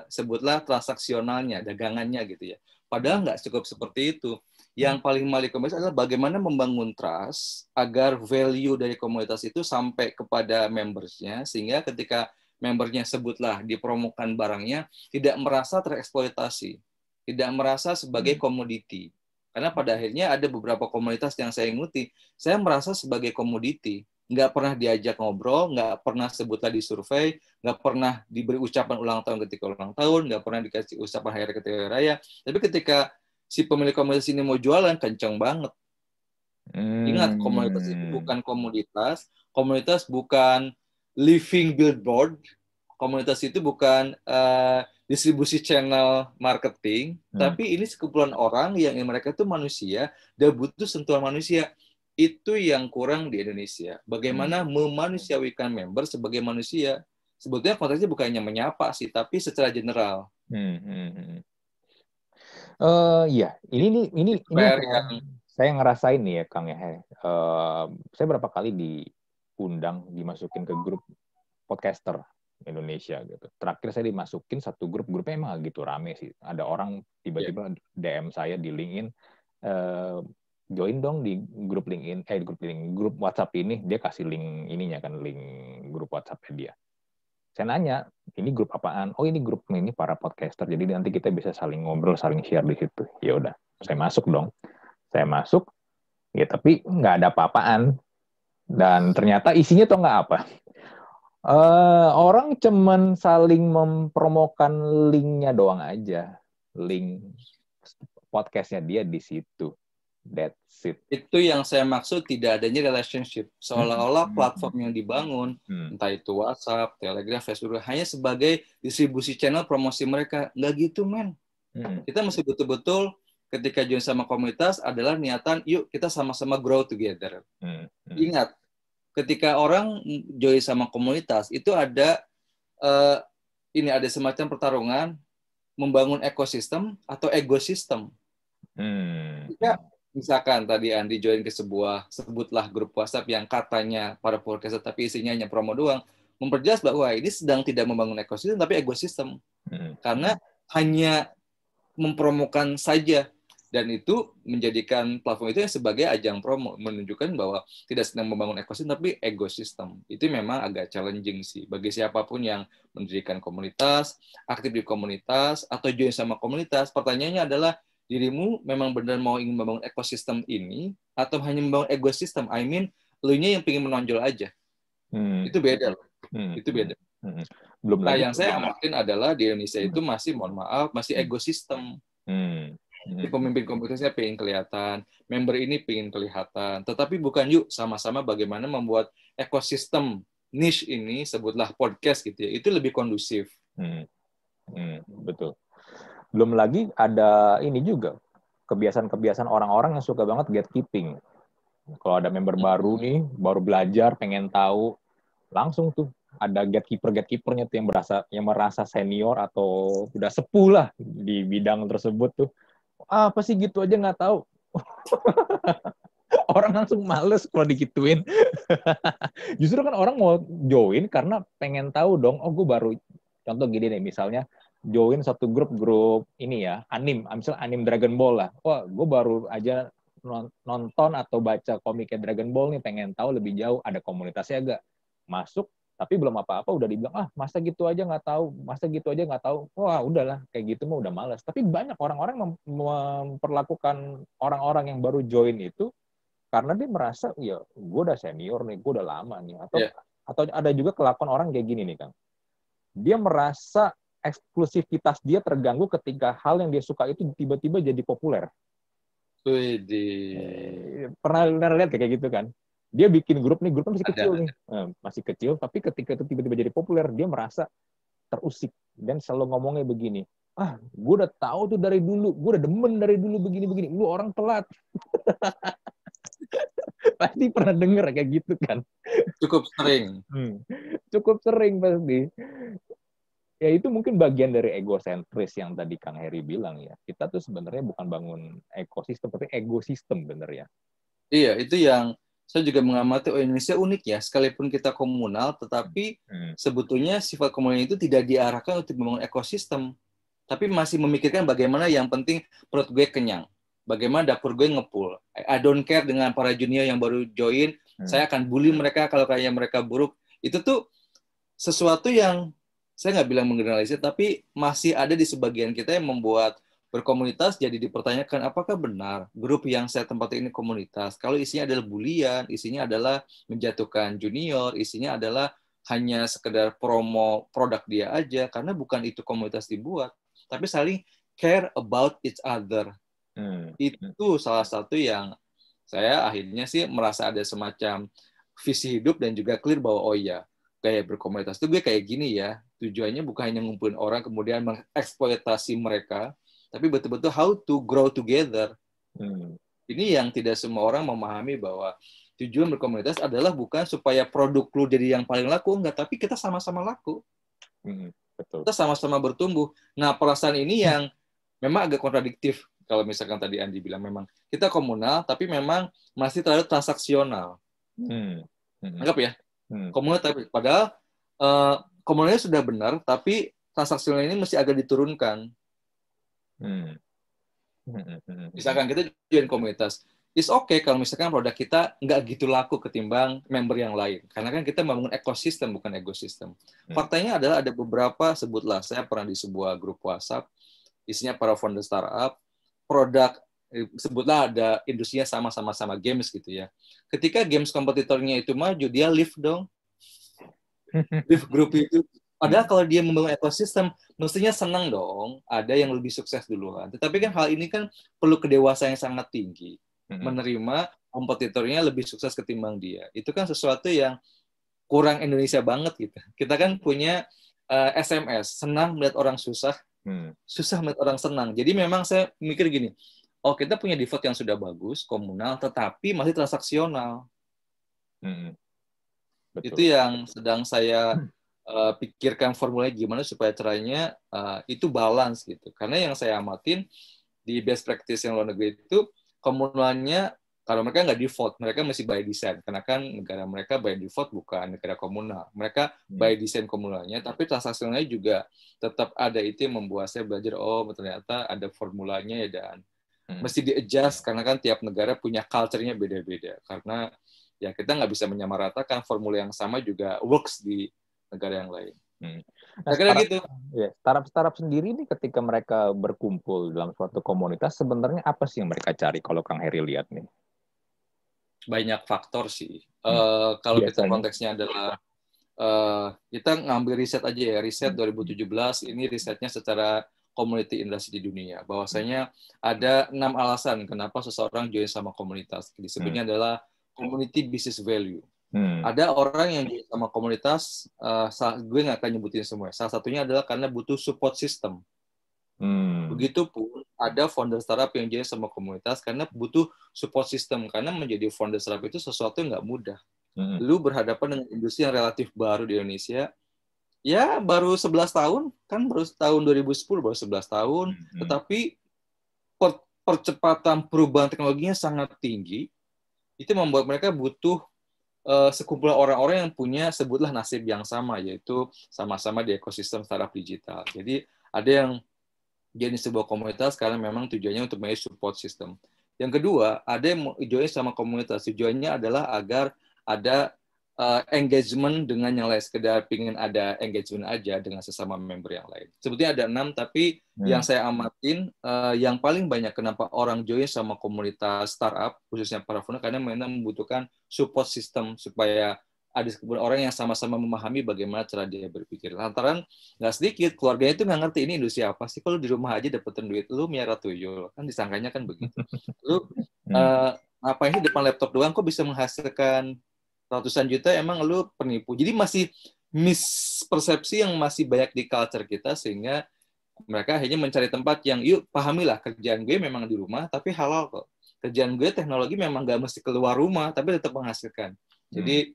sebutlah transaksionalnya, dagangannya gitu ya. Padahal nggak cukup seperti itu. Yang paling mali komunitas adalah bagaimana membangun trust agar value dari komunitas itu sampai kepada membersnya, sehingga ketika membernya sebutlah dipromokan barangnya, tidak merasa tereksploitasi, tidak merasa sebagai komoditi. Karena pada akhirnya ada beberapa komunitas yang saya ikuti, saya merasa sebagai komoditi, nggak pernah diajak ngobrol, nggak pernah sebutlah di survei, nggak pernah diberi ucapan ulang tahun ketika ulang tahun, nggak pernah dikasih ucapan hari raya ketika hari raya. Tapi ketika si pemilik komunitas ini mau jualan, kenceng banget. Ingat, komunitas itu bukan komoditas, komunitas bukan living billboard, komunitas itu bukan distribusi channel marketing, tapi ini sekumpulan orang yang mereka itu manusia dan butuh sentuhan manusia. Itu yang kurang di Indonesia. Bagaimana memanusiawikan member sebagai manusia. Sebetulnya konteksnya bukan hanya menyapa sih, tapi secara general. Iya, ini saya ngerasain nih ya, Kang ya. Saya berapa kali diundang, dimasukin ke grup podcaster Indonesia gitu. Terakhir saya dimasukin satu grupnya emang gitu rame sih. Ada orang tiba-tiba DM saya di LinkedIn, join dong di grup LinkedIn, grup WhatsApp ini. Dia kasih link ininya kan, link grup WhatsApp-nya dia. Saya nanya, ini grup apaan? Oh, ini grup ini para podcaster. Jadi nanti kita bisa saling ngobrol, saling share di situ. Ya udah, saya masuk dong. Saya masuk, ya tapi nggak ada apa-apaan. Dan ternyata isinya tuh nggak apa. Orang cuman saling mempromokan linknya doang aja. Link podcastnya dia di situ. That's it. Itu yang saya maksud, tidak adanya relationship. Seolah-olah platform yang dibangun, entah itu WhatsApp, Telegram, Facebook, hanya sebagai distribusi channel promosi mereka. Nggak gitu, men. Kita mesti betul-betul ketika join sama komunitas adalah niatan, yuk kita sama-sama grow together. Ingat, ketika orang join sama komunitas itu ada ada semacam pertarungan membangun ekosistem atau ekosistem. Jika misalkan tadi Andi join ke sebuah, sebutlah grup WhatsApp yang katanya para podcaster tapi isinya hanya promo doang, memperjelas bahwa ini sedang tidak membangun ekosistem tapi ekosistem. Karena hanya mempromokan saja, dan itu menjadikan platform itu sebagai ajang promo, menunjukkan bahwa tidak sedang membangun ekosistem tapi ekosistem. Itu memang agak challenging sih bagi siapapun yang mendirikan komunitas, aktif di komunitas atau join sama komunitas. Pertanyaannya adalah, dirimu memang benar mau ingin membangun ekosistem ini atau hanya membangun ekosistem? I mean, lu-nya yang pengen menonjol aja. Itu beda loh. Itu beda. Belum Nah, lagi yang saya amatin adalah di Indonesia itu masih, mohon maaf, masih ekosistem. Pemimpin komunitasnya pengen kelihatan, member ini pengen kelihatan, tetapi bukan yuk sama-sama bagaimana membuat ekosistem niche ini, sebutlah podcast gitu ya, itu lebih kondusif. Betul. Belum lagi ada ini juga, kebiasaan-kebiasaan orang-orang yang suka banget gatekeeping. Kalau ada member baru nih, baru belajar, pengen tahu, langsung tuh ada gatekeeper-gatekeepernya tuh yang merasa senior atau udah sepuh lah di bidang tersebut tuh. Apa sih gitu aja nggak tahu. Orang langsung males kalau digituin. Justru kan orang mau join karena pengen tahu dong, oh gue baru, contoh gini nih, misalnya join satu grup ini ya, misalnya anime Dragon Ball lah. Wah, gue baru aja nonton atau baca komiknya Dragon Ball nih, pengen tahu lebih jauh, ada komunitasnya agak masuk, tapi belum apa-apa udah dibilang, masa gitu aja nggak tahu. Wah, udahlah, kayak gitu mah udah malas. Tapi banyak orang-orang memperlakukan orang-orang yang baru join itu karena dia merasa, ya gue udah senior nih, gue udah lama nih. Atau ada juga kelakuan orang kayak gini nih, Kang. Dia merasa eksklusivitas dia terganggu ketika hal yang dia suka itu tiba-tiba jadi populer. Pernah lihat kayak gitu kan? Dia bikin grupnya masih kecil nih, masih kecil, tapi ketika itu tiba-tiba jadi populer, dia merasa terusik dan selalu ngomongnya begini, gue udah tahu tuh dari dulu, gue udah demen dari dulu begini-begini, lu orang telat. Pasti pernah denger kayak gitu kan? Cukup sering. Cukup sering pasti. Ya itu mungkin bagian dari egosentris yang tadi Kang Heri bilang ya. Kita tuh sebenarnya bukan bangun ekosistem, tapi ekosistem bener ya. Iya, itu yang saya juga mengamati, Indonesia unik ya. Sekalipun kita komunal, tetapi sebetulnya sifat komunal itu tidak diarahkan untuk membangun ekosistem. Tapi masih memikirkan bagaimana yang penting perut gue kenyang. Bagaimana dapur gue ngepul. I don't care dengan para junior yang baru join. Saya akan bully mereka kalau kayaknya mereka buruk. Itu tuh sesuatu yang saya nggak bilang menggeneralisir, tapi masih ada di sebagian kita yang membuat berkomunitas jadi dipertanyakan, apakah benar grup yang saya tempati ini komunitas? Kalau isinya adalah bulian, isinya adalah menjatuhkan junior, isinya adalah hanya sekedar promo produk dia aja, karena bukan itu komunitas dibuat, tapi saling care about each other. Itu salah satu yang saya akhirnya sih merasa ada semacam visi hidup dan juga clear bahwa, oh iya, gaya berkomunitas itu gue kayak gini ya, tujuannya bukan hanya ngumpulin orang kemudian mengeksploitasi mereka, tapi betul-betul how to grow together. Ini yang tidak semua orang memahami, bahwa tujuan berkomunitas adalah bukan supaya produk lu jadi yang paling laku, enggak, tapi kita sama-sama laku. Betul. Kita sama-sama bertumbuh. Nah, perasaan ini yang memang agak kontradiktif. Kalau misalkan tadi Andi bilang memang kita komunal, tapi memang masih terlalu transaksional. Anggap ya, komunal, padahal komunalnya sudah benar, tapi transaksional ini mesti agak diturunkan. Misalkan kita join komunitas, it's okay kalau misalkan produk kita nggak gitu laku ketimbang member yang lain. Karena kan kita membangun ekosistem, bukan ekosistem. Faktanya adalah ada beberapa, sebutlah, saya pernah di sebuah grup WhatsApp, isinya para founder startup, produk, sebutlah ada industrinya sama-sama games gitu ya. Ketika games kompetitornya itu maju, dia leave dong. Leave grup itu. Padahal kalau dia membangun ekosistem, mestinya senang dong, ada yang lebih sukses duluan. Tetapi kan hal ini kan perlu kedewasaan yang sangat tinggi. Menerima kompetitornya lebih sukses ketimbang dia. Itu kan sesuatu yang kurang Indonesia banget gitu. Kita kan punya SMS, senang melihat orang susah. Susah melihat orang senang. Jadi memang saya mikir gini, oh kita punya default yang sudah bagus, komunal, tetapi masih transaksional. Betul. Itu yang sedang saya pikirkan formulanya gimana supaya caranya itu balance gitu. Karena yang saya amatin di best practice yang luar negeri itu komunalnya kalau mereka nggak default, mereka masih by design. Karena kan negara mereka by default bukan negara komunal. Mereka by design komunalnya, tapi transaksionalnya juga tetap ada. Itu yang membuat saya belajar, oh ternyata ada formulanya ya, dan mesti di-adjust karena kan tiap negara punya culture-nya beda-beda. Karena ya kita nggak bisa menyamaratakan formula yang sama juga works di negara yang lain. Nah, startup sendiri nih ketika mereka berkumpul dalam suatu komunitas, sebenarnya apa sih yang mereka cari kalau Kang Heri lihat nih? Banyak faktor sih. Kalau kita konteksnya adalah kita ngambil riset aja ya, riset 2017 ini risetnya secara community industry di dunia. Bahwasanya ada 6 alasan kenapa seseorang join sama komunitas. Disebutnya adalah community business value. Ada orang yang join sama komunitas, gue nggak akan nyebutin semua. Salah satunya adalah karena butuh support system. Begitupun ada founder startup yang join sama komunitas karena butuh support system. Karena menjadi founder startup itu sesuatu yang nggak mudah. Lu berhadapan dengan industri yang relatif baru di Indonesia. Ya, baru 11 tahun. Kan baru tahun 2010, baru 11 tahun. Tetapi percepatan perubahan teknologinya sangat tinggi. Itu membuat mereka butuh sekumpulan orang-orang yang punya, sebutlah nasib yang sama, yaitu sama-sama di ekosistem startup digital. Jadi ada yang jadi sebuah komunitas karena memang tujuannya untuk menjadi support system. Yang kedua, ada yang join sama komunitas. Tujuannya adalah agar ada engagement dengan yang lain. Sekedar pingin ada engagement aja dengan sesama member yang lain. Sebetulnya ada 6, tapi yang saya amatin, yang paling banyak kenapa orang join sama komunitas startup, khususnya para founder, karena memang membutuhkan support system supaya ada orang yang sama-sama memahami bagaimana cara dia berpikir. Lantaran nggak sedikit keluarganya itu nggak ngerti ini industri apa sih. Kalau di rumah aja dapetin duit, lu miara tuyul, kan disangkanya kan begitu. Lu ngapain sih depan laptop doang kok bisa menghasilkan ratusan juta, emang lu penipu. Jadi masih mispersepsi yang masih banyak di culture kita, sehingga mereka akhirnya mencari tempat yang, yuk pahamilah kerjaan gue memang di rumah tapi halal kok. Kerjaan gue teknologi memang nggak mesti keluar rumah tapi tetap menghasilkan. Jadi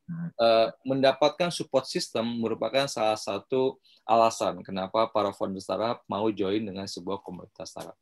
mendapatkan support system merupakan salah satu alasan kenapa para founder startup mau join dengan sebuah komunitas startup.